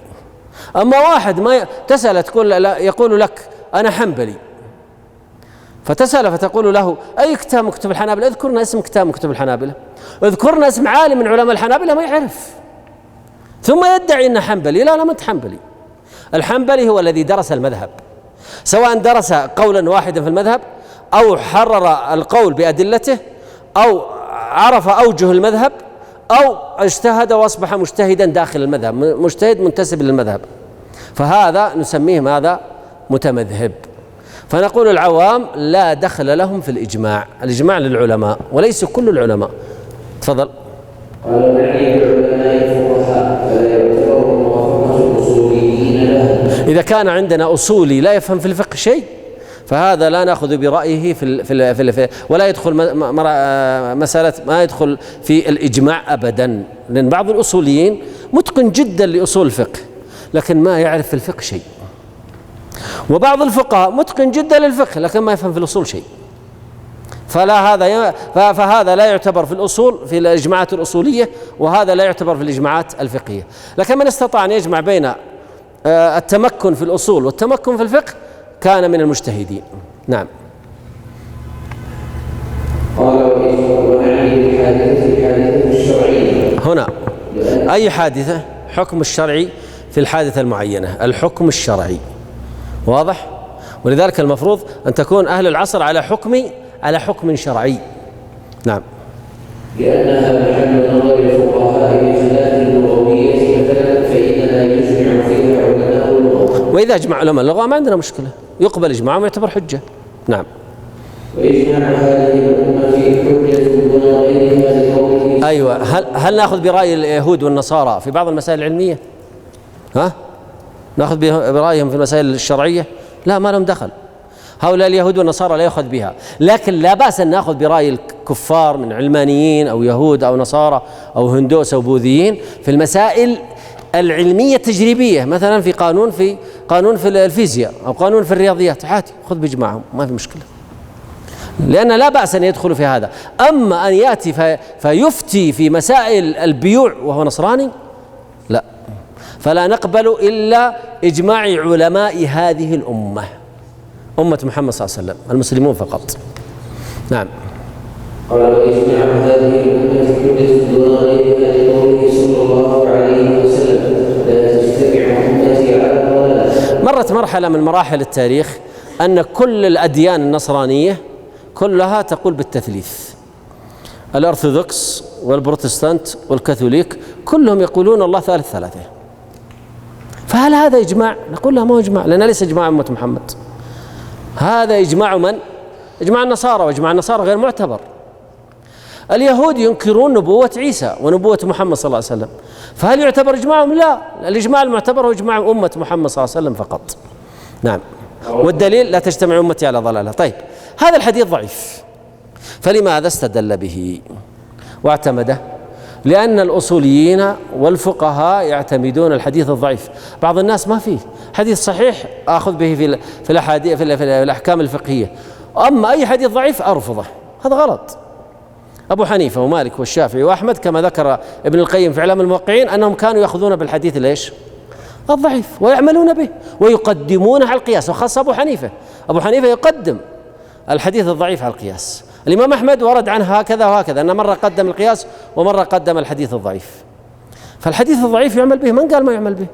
أما واحد ما تسأل تقول لا، يقول لك أنا حنبلي، فتسأل فتقول له: أي كتاب من كتب الحنابلة؟ اذكرنا اسم كتاب من كتب الحنابلة، اذكرنا اسم عالم من علماء الحنابلة. ما يعرف، ثم يدعي أنه حنبلي. لا، ما أنت حنبلي. الحنبلي هو الذي درس المذهب، سواء درس قولا واحدا في المذهب أو حرر القول بأدلته أو عرف أوجه المذهب أو اجتهد وأصبح مجتهدا داخل المذهب، مجتهد منتسب للمذهب، فهذا نسميه ماذا؟ متمذهب. فنقول العوام لا دخل لهم في الإجماع، الإجماع للعلماء وليس كل العلماء. تفضل. قال: نعني بالعلماء الفقهاء فلا يعتبر موافقة الأصوليين له. إذا كان عندنا أصولي لا يفهم في الفقه شيء فهذا لا نأخذ برأيه في ولا يدخل مسألة، ما يدخل في الإجماع أبدا. لأن بعض الأصوليين متقن جدا لأصول الفقه لكن ما يعرف في الفقه شيء، وبعض الفقهاء متقن جدا للفقه لكن ما يفهم في الأصول شيء. فهذا لا يعتبر في الأصول في الإجماعات الأصولية، وهذا لا يعتبر في الإجماعات الفقهية. لكن من استطاع أن يجمع بين التمكن في الأصول والتمكن في الفقه كان من المجتهدين. نعم. قال: ونعني بالحادثة الشرعية. هنا أي حادثة؟ حكم الشرعي في الحادثة المعينة، الحكم الشرعي. واضح؟ ولذلك المفروض أن تكون أهل العصر على حكم شرعي. نعم. لأنها محل نظر الفقهاء بخلاف اللغوية مثلا، فإنها يجمع فيها علماء اللغة. وإذا أجمع علماء اللغة ما عندنا مشكلة، يقبل إجماعهم ويعتبر حجة. نعم. وإجماع هذه الأمة في حجة دون غيرها لقوله. أيوة. هل نأخذ برأي اليهود والنصارى في بعض المسائل العلمية؟ نأخذ برأيهم في المسائل الشرعية؟ لا، ما لهم دخل. هؤلاء اليهود والنصارى لا يأخذ بها، لكن لا بأس أن نأخذ برأي الكفار من علمانيين أو يهود أو نصارى أو هندوس أو بوذيين في المسائل العلمية التجريبية، مثلا في قانون في الفيزياء أو قانون في الرياضيات، عادي خذ بإجماعهم ما في مشكلة، لأن لا بأس أن يدخلوا في هذا. أما أن يأتي فيفتي في مسائل البيوع وهو نصراني، لا، فلا نقبل إلا إجماع علماء هذه الأمة، أمة محمد صلى الله عليه وسلم، المسلمون فقط. نعم. قال: وإجماع هذه الأمة حجة دون غيرها لقوله صلى الله عليه وسلم: لا تجتمع أمتي على ضلالة. مرت مرحلة من مراحل التاريخ أن كل الأديان النصرانية كلها تقول بالتثليث. الأرثوذكس والبروتستانت والكاثوليك كلهم يقولون الله ثالث ثلاثة. فهل هذا إجماع؟ نقول لا، ما هو إجماع، لأنه ليس إجماع أمة محمد. هذا إجماع من؟ إجماع النصارى، وإجماع النصارى غير معتبر. اليهود ينكرون نبوة عيسى ونبوة محمد صلى الله عليه وسلم، فهل يعتبر إجماعهم؟ لا، الإجماع المعتبر هو إجماع أمة محمد صلى الله عليه وسلم فقط. نعم. والدليل لا تجتمع أمتي على ضلالة. طيب، هذا الحديث ضعيف، فلماذا استدل به واعتمده؟ لأن الأصوليين والفقهاء يعتمدون الحديث الضعيف. بعض الناس ما فيه حديث صحيح أخذ به في الأحاديث في الأحكام الفقهية، أما أي حديث ضعيف أرفضه. هذا غلط. أبو حنيفة ومالك والشافعي وأحمد كما ذكر ابن القيم في إعلام الموقعين أنهم كانوا يأخذون بالحديث ليش؟ الضعيف، ويعملون به ويقدمونه على القياس، وخاصة أبو حنيفة يقدم الحديث الضعيف على القياس. الإمام أحمد ورد عنه هكذا وهكذا، أن مرة قدم القياس ومرة قدم الحديث الضعيف. فالحديث الضعيف يعمل به، من قال ما يعمل به؟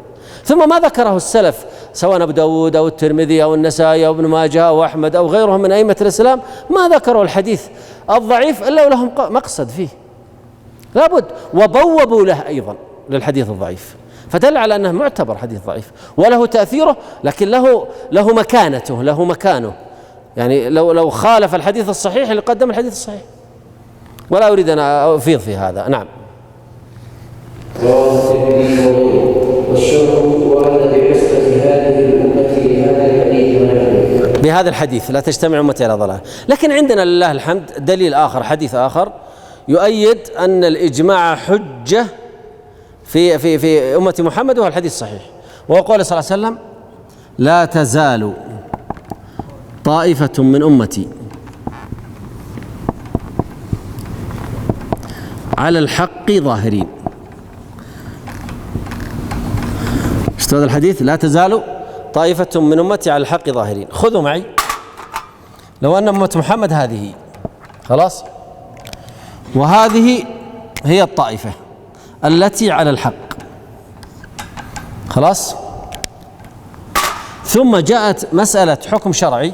ثم ما ذكره السلف سواء أبو داود أو الترمذي أو النسائي أو ابن ماجه أو أحمد أو غيرهم من أئمة الإسلام، ما ذكروا الحديث الضعيف إلا ولهم مقصد فيه لابد، وبوبوا له أيضا للحديث الضعيف، فدل على أنه معتبر حديث ضعيف وله تأثيره، لكن له مكانته، له مكانه. يعني لو خالف الحديث الصحيح لقدم الحديث الصحيح، ولا أريد أن أفيض في هذا. نعم. بهذا الحديث لا تجتمع أمتي على ضلال. لكن عندنا لله الحمد دليل آخر، حديث آخر يؤيد أن الإجماع حجة في أمة محمد، وهو الحديث الصحيح، وهو قول صلى الله عليه وسلم: لا تزال طائفة من أمتي على الحق ظاهرين. شفت هذا الحديث؟ لا تزال طائفة من أمتي على الحق ظاهرين. خذوا معي، لو أن أمة محمد هذه خلاص، وهذه هي الطائفة التي على الحق خلاص، ثم جاءت مسألة حكم شرعي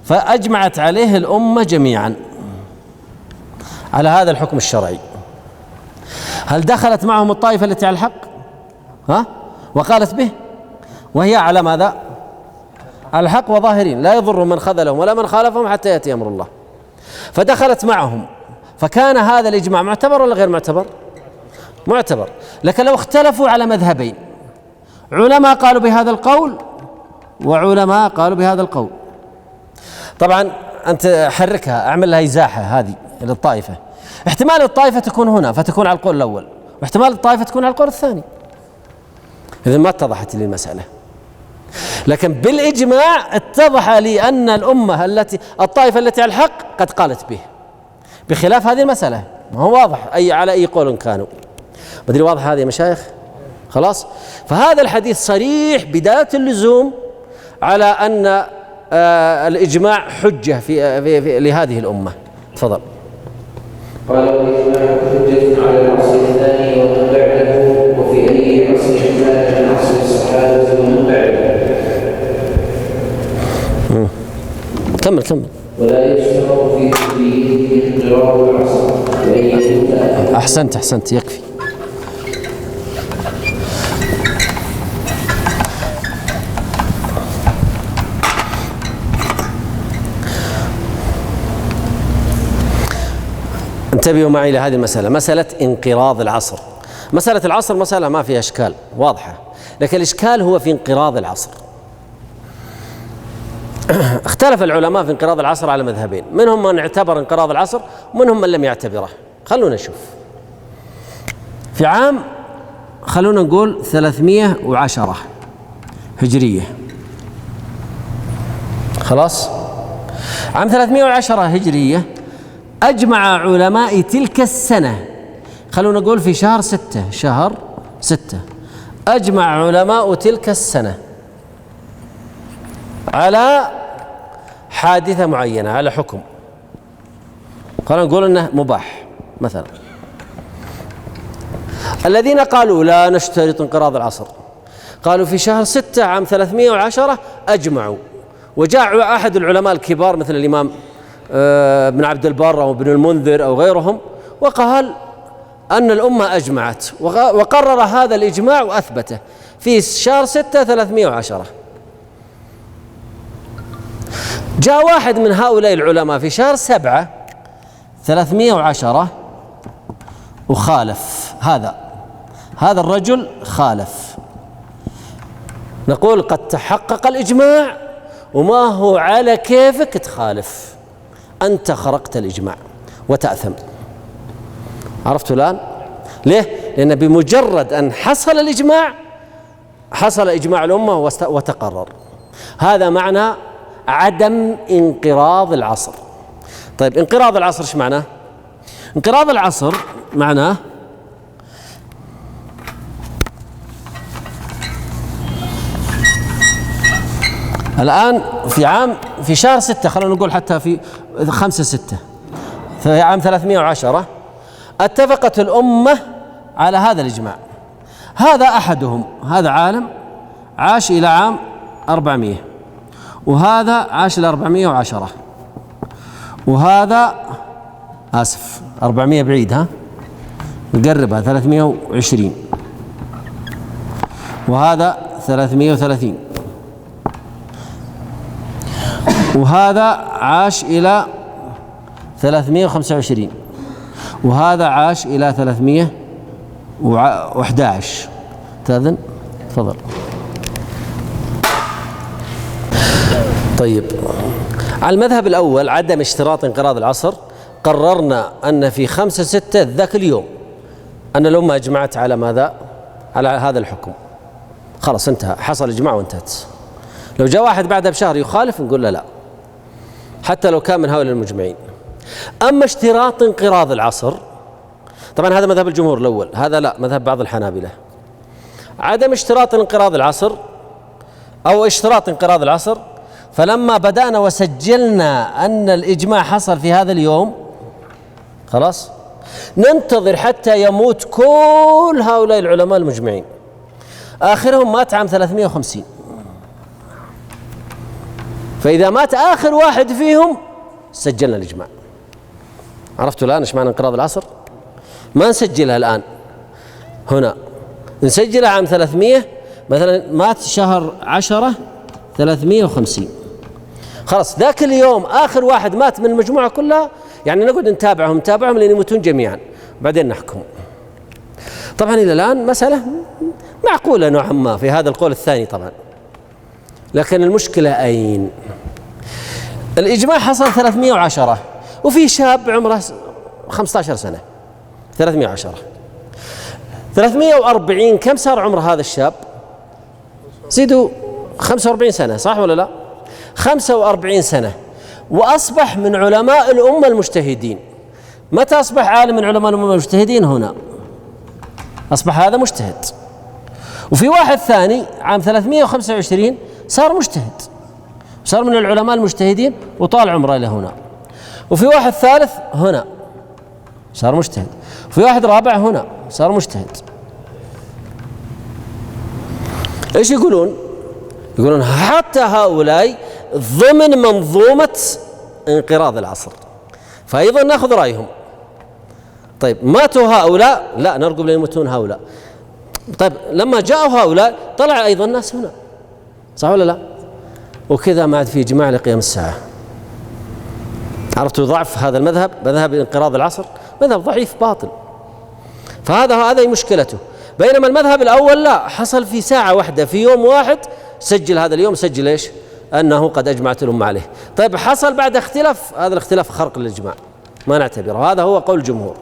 فأجمعت عليه الأمة جميعا على هذا الحكم الشرعي، هل دخلت معهم الطائفة التي على الحق وقالت به، وهي على ماذا؟ على الحق وظاهرين، لا يضر من خذلهم ولا من خالفهم حتى يأتي أمر الله، فدخلت معهم، فكان هذا الإجماع معتبر ولا غير معتبر؟ معتبر. لكن لو اختلفوا على مذهبين، علماء قالوا بهذا القول وعلماء قالوا بهذا القول، طبعا أنت حركها، أعمل لها إزاحة هذه للطائفة، احتمال الطائفة تكون هنا فتكون على القول الأول، واحتمال الطائفة تكون على القول الثاني. إذن ما اتضحت لي المسألة، لكن بالإجماع اتضح لي أن الطائفة التي على الحق قد قالت به، بخلاف هذه المسألة ما هو واضح على أي قول كانوا. بدري واضح هذه يا مشايخ؟ خلاص. فهذا الحديث صريح بداية اللزوم على أن الإجماع حجة في لهذه الأمة. تفضل. قال: والإجماع حجة على العصر الثاني ومن بعده، وفي أي عصر كان من عصر الصحابة ومن بعده. كمل. ولا يشترط في تدبيره انقراض العصر وأن يكون. أحسنت، يكفي. انتبهوا معي إلى هذه المسألة، مسألة انقراض العصر. مسألة العصر مسألة ما فيها إشكال، واضحة، لكن الإشكال هو في انقراض العصر. اختلف العلماء في انقراض العصر على مذهبين، منهم من اعتبر انقراض العصر ومنهم من لم يعتبره. خلونا نشوف. في عام خلونا نقول 310 هجرية، خلاص، عام 310 هجرية أجمع علماء تلك السنة، خلونا نقول في شهر 6 أجمع علماء تلك السنة على حادثة معينة، على حكم، خلونا نقول أنه مباح مثلا. الذين قالوا لا نشترط انقراض العصر قالوا في شهر 6 عام 310 أجمعوا، وجاء أحد العلماء الكبار مثل الإمام ابن عبد البر أو ابن المنذر أو غيرهم وقال أن الأمة أجمعت، وقرر هذا الإجماع وأثبته في شهر 6 310. جاء واحد من هؤلاء العلماء في شهر 7 310 وخالف هذا الرجل خالف. نقول قد تحقق الإجماع وما هو على كيفك تخالف، أنت خرقت الإجماع وتأثم. عرفتوا الآن؟ ليه؟ لأن بمجرد أن حصل الإجماع حصل إجماع الأمة وتقرر. هذا معنى عدم انقراض العصر. طيب انقراض العصر ايش معناه؟ انقراض العصر معناه الآن في شهر 6 خلونا نقول حتى في 5/6 في عام 310 اتفقت الأمة على هذا الإجماع. هذا أحدهم، هذا عالم عاش إلى عام 400 وهذا عاش إلى 410 وهذا 400 بعيد نقربها 320 وهذا 330 وهذا عاش إلى 325 وهذا عاش إلى 311. تأذن؟ تفضل. طيب على المذهب الأول عدم اشتراط انقراض العصر قررنا أن في 5/6 ذاك اليوم أن الأمة أجمعت على ماذا؟ على هذا الحكم. خلاص انتهى، حصل إجماع وانتهت. لو جاء واحد بعدها بشهر يخالف نقول له لا، حتى لو كان من هؤلاء المجمعين. أما اشتراط انقراض العصر طبعا هذا مذهب الجمهور الأول، هذا لا مذهب بعض الحنابلة. عدم اشتراط انقراض العصر أو اشتراط انقراض العصر، فلما بدأنا وسجلنا أن الإجماع حصل في هذا اليوم خلاص ننتظر حتى يموت كل هؤلاء العلماء المجمعين. آخرهم مات عام 350، فإذا مات آخر واحد فيهم سجلنا الإجماع. عرفتوا الآن إيش معنى انقراض العصر؟ ما نسجلها الآن هنا، نسجلها عام 300 مثلا مات شهر 10 350. خلاص ذاك اليوم آخر واحد مات من المجموعة كلها، يعني نقعد نتابعهم لين يموتون جميعا بعدين نحكم. طبعا إلى الآن مسألة معقولة نوعا ما في هذا القول الثاني طبعا، لكن المشكلة أين؟ الإجماع حصل 310 وفي شاب عمره 15 سنة 310 340 كم صار عمر هذا الشاب؟ زيدوا 45 سنة صح ولا لا؟ 45 سنة وأصبح من علماء الأمة المجتهدين. متى أصبح عالم من علماء الأمة المجتهدين؟ هنا أصبح هذا مجتهد. وفي واحد ثاني عام 325 صار مجتهد، صار من العلماء المجتهدين وطال عمره إلى هنا. وفي واحد ثالث هنا صار مجتهد، وفي واحد رابع هنا صار مجتهد. ايش يقولون؟ يقولون حتى هؤلاء ضمن منظومة انقراض العصر، فأيضا نأخذ رأيهم. طيب ماتوا هؤلاء لا نرقب لين يموتون هؤلاء. طيب لما جاءوا هؤلاء طلع أيضا الناس هنا صح ولا لا؟ وكذا ما عاد في إجماع لقيام الساعة. عرفتوا ضعف هذا المذهب، مذهب انقراض العصر مذهب ضعيف باطل. فهذا مشكلته. بينما المذهب الأول لا، حصل في ساعة واحدة في يوم واحد سجل هذا اليوم، سجل ايش؟ أنه قد أجمعت الأمة عليه. طيب حصل بعد اختلاف، هذا الاختلاف خرق للإجماع ما نعتبره، هذا هو قول الجمهور.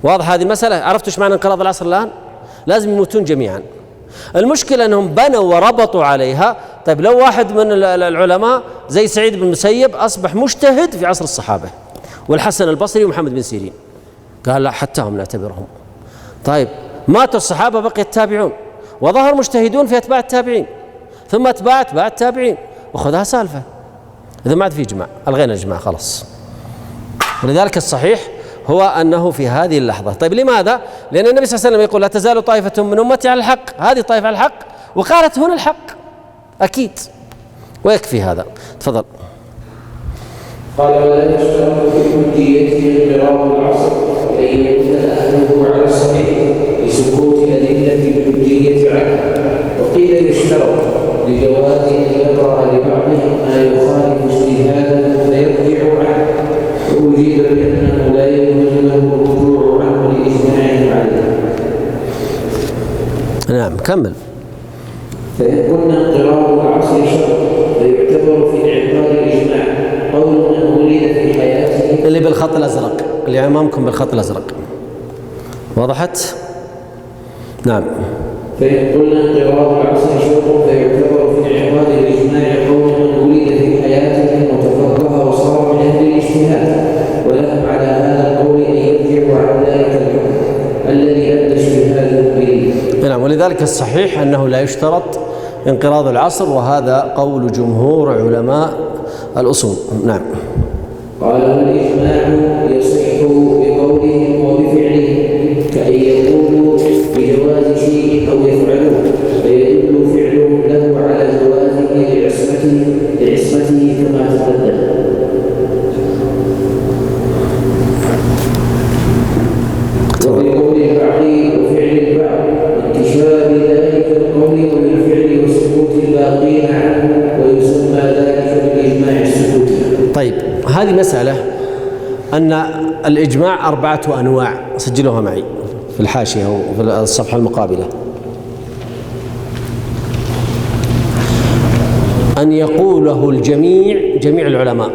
واضح هذه المسألة؟ عرفتوا ايش معنى انقراض العصر الآن؟ لازم يموتون جميعا. المشكلة أنهم بنوا وربطوا عليها. طيب لو واحد من العلماء زي سعيد بن المسيب أصبح مجتهد في عصر الصحابة والحسن البصري ومحمد بن سيرين، قال لا حتى هم نعتبرهم. طيب ماتوا الصحابة بقي التابعون وظهر مجتهدون في أتباع التابعين ثم أتباع التابعين وخذها سالفة. إذا ما عاد في إجماع، ألغينا الإجماع خلاص. ولذلك الصحيح هو أنه في هذه اللحظة. طيب لماذا؟ لأن النبي صلى الله عليه وسلم يقول لا تزال طائفة من أمتي على الحق، هذه طائفة على الحق، وقالت هنا الحق أكيد. ويكفي هذا. تفضل. قال ولا يشترط في حجيته انقراض العصر لأن يكون أهله على الصحيح لسكوت أدلة الحجية عنه، وقيل يشترط لجواز أن يقرأ لبعضهم ما يخالف اجتهاده فيرجع عنه، وأجيب بأنه لا يجوز له الرجوع عنه لإجماعهم عليه. نعم كمل. فإن كنا انقراض العصر شرط فيعتبر في اعتبار الإجماع قول من ولد في حياته اللي بالخط الأزرق، اللي أمامكم بالخط الأزرق، وضحت؟ نعم. فإن قلنا انقراض العصر شرط فيعتبر في اعتبار الإجماع قول من ولد في حياته وتفقه وصار من أهل الاجتهاد، ولهم على هذا القول أن يرجعوا عن ذلك الحكم الذي أدى اجتهاده به. نعم. ولذلك الصحيح أنه لا يشترط انقراض العصر، وهذا قول جمهور علماء الأصول. نعم. قال والإجماع يصح بقولهم وبفعلهم، كأن يقولوا بجواز شيء أو يفعلوه فيدل فعلهم له على جوازه لعصمته كما تقدم. وبقول البعض وفعل البعض انتشار ذلك القول وبالفعل وسكوت الباقين عنه، ويسمى ذلك بالإجماع السكوتي. طيب، هذه مسألة أن الإجماع 4 أنواع، سجلوها معي في الحاشية وفي الصفحة المقابلة. أن يقوله الجميع، جميع العلماء،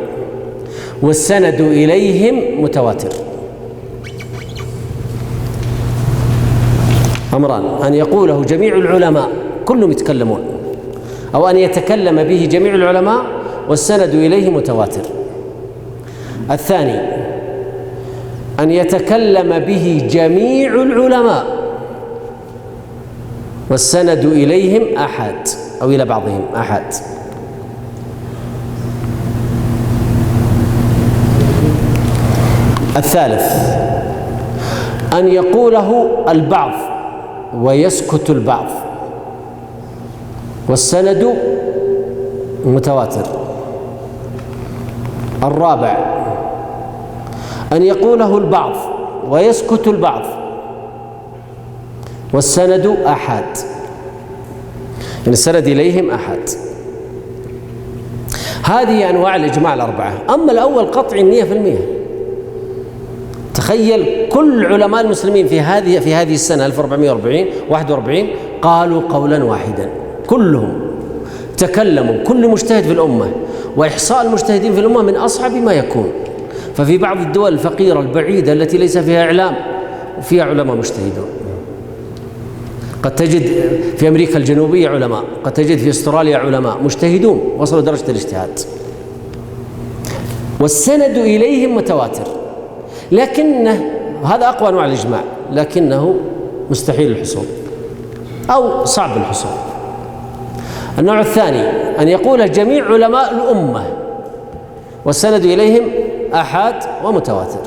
والسند إليهم متواتر. أمران: أن يقوله جميع العلماء كلهم يتكلمون، أو أن يتكلم به جميع العلماء والسند إليه متواتر. الثاني: أن يتكلم به جميع العلماء والسند إليهم أحد أو إلى بعضهم أحد. الثالث: أن يقوله البعض ويسكت البعض والسند متواتر. الرابع: أن يقوله البعض ويسكت البعض والسند أحد، يعني السند إليهم أحد. هذه أنواع الإجماع 4. أما الأول قطعي 100%. تخيل كل علماء المسلمين في هذه السنة 1441 قالوا قولا واحدا، كلهم تكلموا، كل مجتهد في الأمة، وإحصاء المجتهدين في الأمة من أصعب ما يكون. ففي بعض الدول الفقيرة البعيدة التي ليس فيها إعلام وفيها علماء مجتهدون، قد تجد في أمريكا الجنوبية علماء، قد تجد في أستراليا علماء مجتهدون وصلوا درجة الاجتهاد، والسند إليهم متواتر. لكنه هذا أقوى أنواع الإجماع، لكنه مستحيل الحصول أو صعب الحصول. النوع الثاني: أن يقول جميع علماء الأمة والسند إليهم أحد ومتواتر،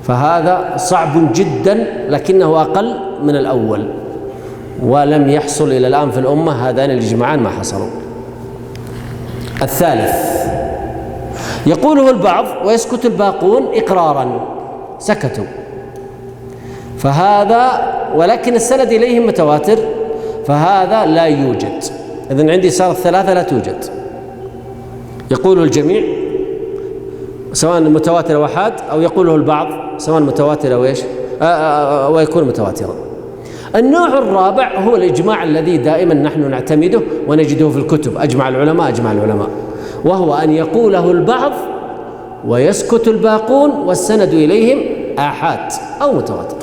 فهذا صعب جدا، لكنه أقل من الأول، ولم يحصل إلى الآن في الأمة هذان الإجماعان ما حصلوا. الثالث: يقوله البعض ويسكت الباقون إقرارا، سكتوا، فهذا ولكن السند إليهم متواتر، فهذا لا يوجد. إذن عندي صارت 3 لا توجد. يقوله الجميع سواء متواتر أو أحاد، أو يقوله البعض سواء متواتر أو إيش ويكون متواترا. النوع الرابع هو الإجماع الذي دائما نحن نعتمده ونجده في الكتب: أجمع العلماء، وهو أن يقوله البعض ويسكت الباقون والسند إليهم آحاد أو متواتر.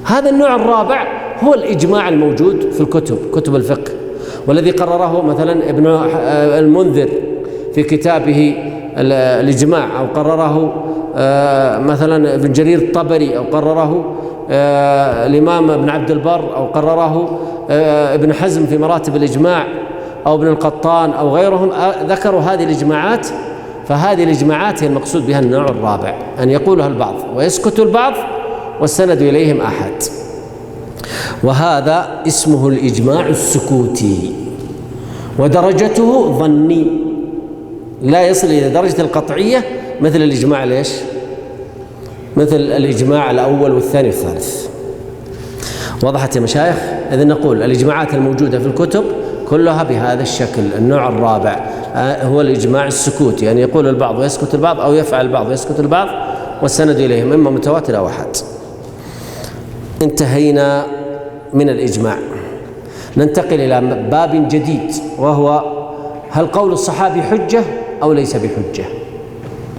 هذا النوع الرابع هو الإجماع الموجود في كتب الفقه، والذي قرره مثلا ابن المنذر في كتابه الإجماع، أو قرره مثلا ابن جرير الطبري، أو قرره الإمام ابن عبد البر، أو قرره ابن حزم في مراتب الإجماع، أو ابن القطان أو غيرهم، ذكروا هذه الإجماعات. فهذه الإجماعات هي المقصود بها النوع الرابع: أن يقولها البعض ويسكت البعض والسند إليهم أحد. وهذا اسمه الإجماع السكوتي، ودرجته ظني، لا يصل إلى درجة القطعية مثل الإجماع ليش؟ مثل الإجماع الأول والثاني والثالث. وضحت يا مشايخ؟ إذن نقول الإجماعات الموجودة في الكتب كلها بهذا الشكل. النوع الرابع هو الإجماع السكوتي، يعني يقول البعض ويسكت البعض، أو يفعل البعض ويسكت البعض، والسند إليهم إما متواتر أو أحاد. انتهينا من الإجماع، ننتقل إلى باب جديد، وهو هل قول الصحابي حجة أو ليس بحجة؟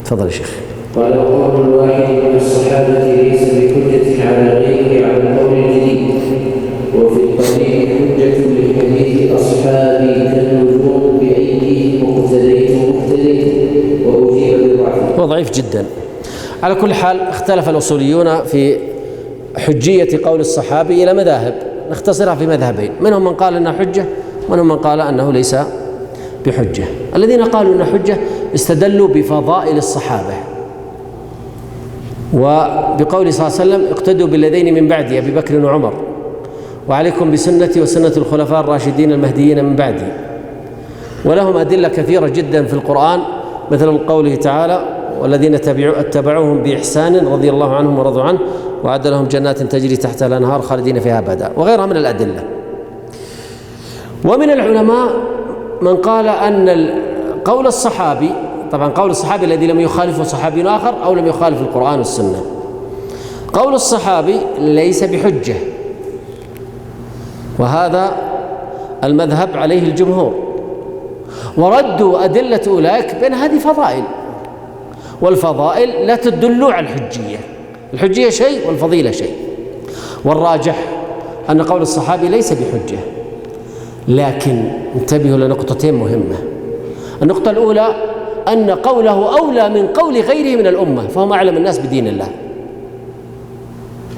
تفضل يا شيخ. قال قول الواحد من الصحابة ليس بحجة على غيره على القول الجديد، وفي القديم حجة لحديث أصحابي كالنجوم بأيديه مقتديت وأجيب بالضعف. وضعيف جدا. على كل حال اختلف الأصوليون في حجية قول الصحابي إلى مذاهب، نختصرها في مذهبين، منهم من قال أنها حجة، ومنهم من قال أنه ليس بحجة. الذين قالوا أنها حجة استدلوا بفضائل الصحابة، وبقول صلى الله عليه وسلم اقتدوا بالذين من بعدي أبي بكر وعمر، وعليكم بسنتي وسنة الخلفاء الراشدين المهديين من بعدي. ولهم أدلة كثيرة جدا في القرآن، مثل قوله تعالى والذين اتبعوهم بإحسان رضي الله عنهم ورضوا عنه وأعد لهم جنات تجري تحتها الأنهار خالدين فيها أبدا، وغيرها من الأدلة. ومن العلماء من قال أن قول الصحابي، طبعا قول الصحابي الذي لم يخالفه صحابي آخر أو لم يخالف القرآن والسنة، قول الصحابي ليس بحجة، وهذا المذهب عليه الجمهور، وردوا أدلة أولئك بأن هذه فضائل، والفضائل لا تدل على الحجية، الحجية شيء والفضيلة شيء. والراجح أن قول الصحابي ليس بحجة، لكن انتبهوا لنقطتين مهمة. النقطة الأولى أن قوله أولى من قول غيره من الأمة، فهم أعلم الناس بدين الله،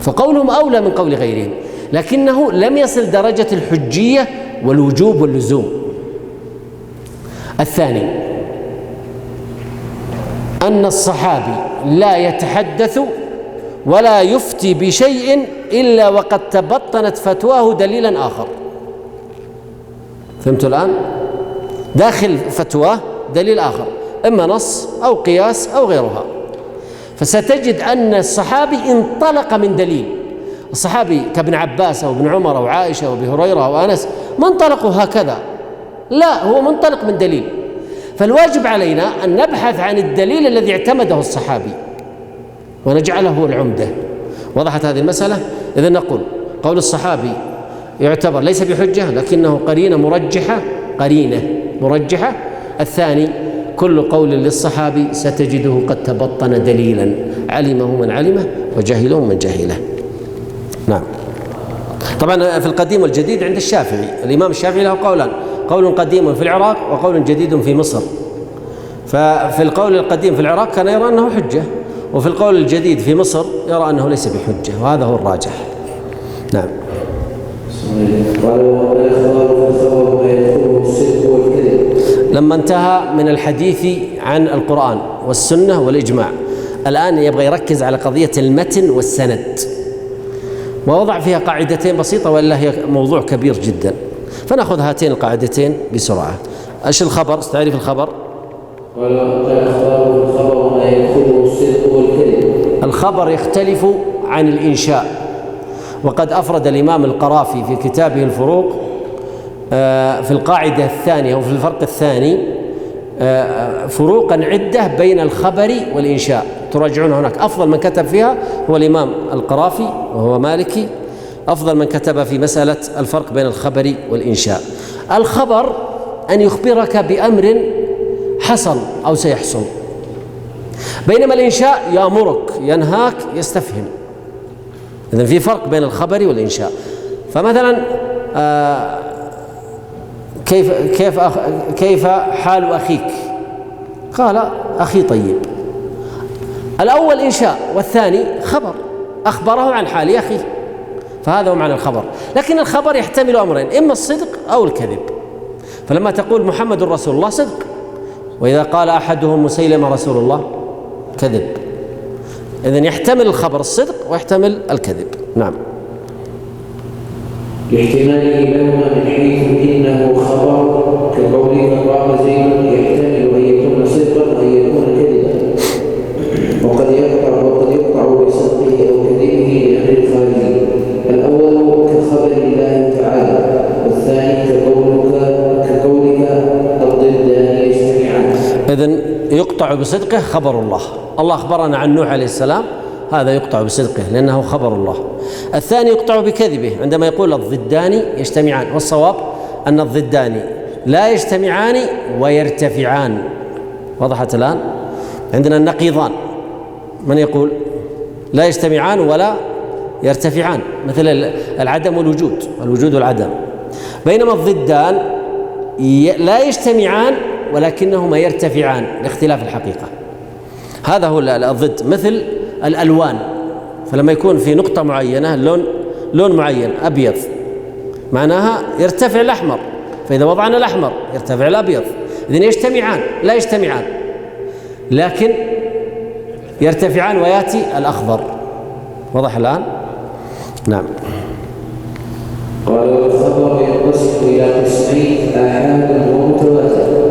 فقولهم أولى من قول غيرهم، لكنه لم يصل درجة الحجية والوجوب واللزوم. الثاني أن الصحابي لا يتحدث ولا يفتي بشيء إلا وقد تبطنت فتواه دليلا آخر. فهمتوا الآن؟ داخل فتواه دليل آخر، إما نص أو قياس أو غيرها. فستجد أن الصحابي انطلق من دليل. الصحابي كابن عباس أو ابن عمر أو عائشة أو أبي هريرة أو أنس ما انطلقوا هكذا، لا، هو منطلق من دليل. فالواجب علينا أن نبحث عن الدليل الذي اعتمده الصحابي ونجعله هو العمدة. وضحت هذه المسألة؟ إذن نقول قول الصحابي يعتبر ليس بحجة، لكنه قرينة مرجحة. الثاني كل قول للصحابي ستجده قد تبطن دليلا، علمه من علمه وجهله من جهله. نعم. طبعا في القديم والجديد عند الشافعي، الإمام الشافعي له قولان، قول قديم في العراق وقول جديد في مصر. ففي القول القديم في العراق كان يرى أنه حجة، وفي القول الجديد في مصر يرى أنه ليس بحجة، وهذا هو الراجح. نعم. لما انتهى من الحديث عن القرآن والسنة والإجماع، الآن يبغى يركز على قضية المتن والسند، ووضع فيها قاعدتين بسيطة، وإلا هي موضوع كبير جدا، فنأخذ هاتين القاعدتين بسرعة. ايش الخبر؟ تعريف الخبر. الخبر ما يدخله الصدق والكذب. الخبر يختلف عن الإنشاء، وقد أفرد الإمام القرافي في كتابه الفروق في القاعدة الثانية وفي الفرق الثاني فروقا عدة بين الخبر والإنشاء، تراجعون هناك. أفضل من كتب فيها هو الإمام القرافي وهو مالكي، أفضل من كتب في مسألة الفرق بين الخبر والإنشاء. الخبر أن يخبرك بأمر حصل أو سيحصل، بينما الإنشاء يأمرك، ينهاك، يستفهم. إذن في فرق بين الخبر والإنشاء. فمثلا كيف حال أخيك؟ قال أخي طيب. الأول إنشاء والثاني خبر، أخبره عن حال أخيه، فهذا هو معنى الخبر. لكن الخبر يحتمل أمرين، إما الصدق أو الكذب. فلما تقول محمد رسول الله صدق، وإذا قال أحدهم مسيلمة رسول الله كذب. إذن يحتمل الخبر الصدق ويحتمل الكذب. نعم. لاحتماله لهما من حيث إنه خبر كقولك قام زيد يحتمل أن يكون صدقا وأن يكون كذبا، وقد يقطع بصدقه أو كذبه لأمر الخارجي. الأول كخبر الله تعالى، والثاني كقولك الضدان يجتمعان. إذن يقطع بصدقه خبر الله. الله أخبرنا عن نوح عليه السلام، هذا يقطع بصدقه لأنه خبر الله. الثاني يقطع بكذبه عندما يقول الضدان يجتمعان، والصواب أن الضدان لا يجتمعان ويرتفعان. وضحت الآن؟ عندنا النقيضان، من يقول لا يجتمعان ولا يرتفعان، مثل العدم والوجود، الوجود والعدم. بينما الضدان لا يجتمعان ولكنهما يرتفعان لاختلاف الحقيقة. هذا هو الضد، مثل الألوان. فلما يكون في نقطة معينة لون معين أبيض، معناها يرتفع الأحمر، فإذا وضعنا الأحمر يرتفع الأبيض. إذن يجتمعان لا يجتمعان، لكن يرتفعان ويأتي الأخضر. وضح الآن؟ نعم. قال والخبر ينقسم إلى قسمين: آحاد ومتواتر.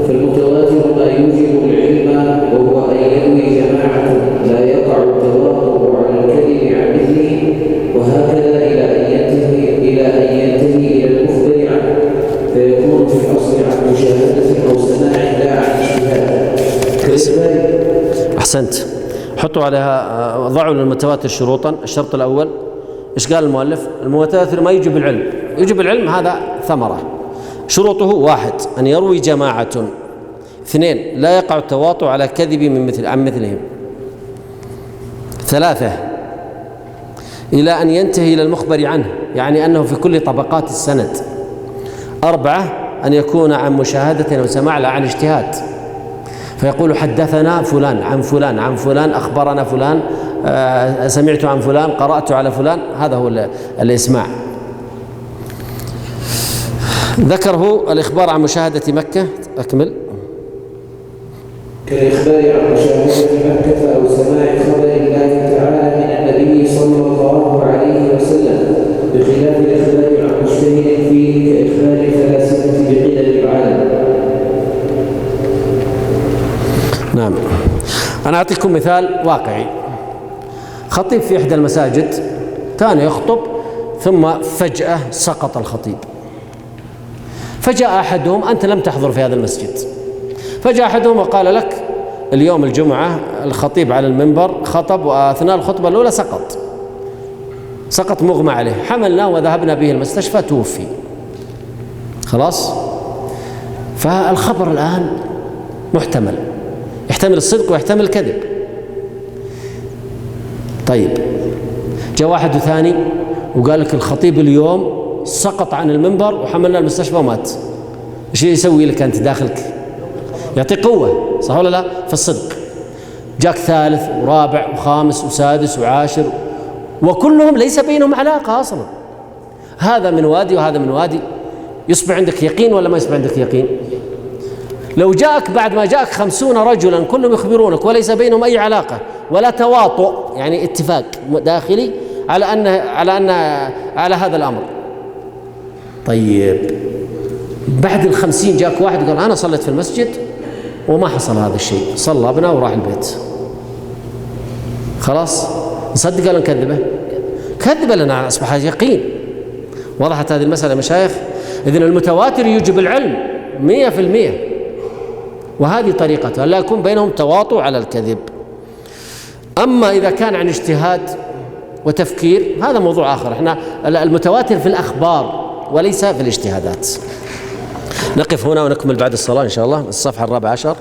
فالمتواتر ما يوجب العلم، وهو أن يروي جماعة لا يقع التواطؤ على الكذب عن مثله، وهكذا إلى أن ينتهي إلى المخبر عنه، فيكون في الأصل عن مشاهدة أو سماع لا عن اجتهاد. أحسنت. حطوا عليها، ضعوا للمتواتر شروطا. الشرط الأول إيش قال المؤلف؟ المتواتر ما يجب العلم. يجب العلم هذا ثمرة. شروطه: 1 أن يروي جماعة، 2 لا يقع التواطؤ على كذب عن مثلهم، 3 إلى أن ينتهي إلى المخبر عنه، يعني أنه في كل طبقات السند، 4 أن يكون عن مشاهدة أو سماع لا عن اجتهاد، فيقول حدثنا فلان عن فلان عن فلان، أخبرنا فلان، سمعت عن فلان، قرأت على فلان. هذا هو الإسماع. ذكره الإخبار عن مشاهدة مكة. أكمل. كالإخبار عن مشاهدة مكة أو سماع خبر الله تعالى من النبي صلى الله عليه وسلم، بخلاف الإخبار عن مجتهد فيه كإخبار الفلاسفة بقدر العالم. نعم. أنا أعطيكم مثال واقعي. خطيب في إحدى المساجد كان يخطب، ثم فجأة سقط الخطيب. فجاء أحدهم، أنت لم تحضر في هذا المسجد، فجاء أحدهم وقال لك اليوم الجمعة الخطيب على المنبر خطب، وأثناء الخطبة الأولى سقط مغمى عليه، حملناه وذهبنا به المستشفى، توفي. خلاص؟ فالخبر الآن محتمل، يحتمل الصدق ويحتمل الكذب. طيب، جاء واحد ثاني وقال لك الخطيب اليوم سقط عن المنبر وحملنا المستشفى ومات. ايش يسوي لك انت داخلك؟ يعطيك قوة، صح ولا لا؟ في الصدق. جاك ثالث ورابع وخامس وسادس وعاشر، وكلهم ليس بينهم علاقة أصلا، هذا من وادي وهذا من وادي. يصبح عندك يقين ولا ما يصبح عندك يقين؟ لو جاءك بعد ما جاءك 50 رجلا كلهم يخبرونك وليس بينهم أي علاقة ولا تواطؤ، يعني اتفاق داخلي على هذا الأمر. طيب، بعد 50 جاك واحد قال أنا صليت في المسجد وما حصل هذا الشيء، صلى بنا وراح البيت. خلاص، نصدق ولا نكذبه؟ كذب لنا، أصبح يقين. وضحت هذه المسألة مشايخ؟ إذن المتواتر يوجب العلم 100%، وهذه طريقته، لا يكون بينهم تواطؤ على الكذب. أما إذا كان عن اجتهاد وتفكير هذا موضوع آخر. احنا المتواتر في الأخبار وليس في الاجتهادات. نقف هنا ونكمل بعد الصلاة إن شاء الله الصفحة 14.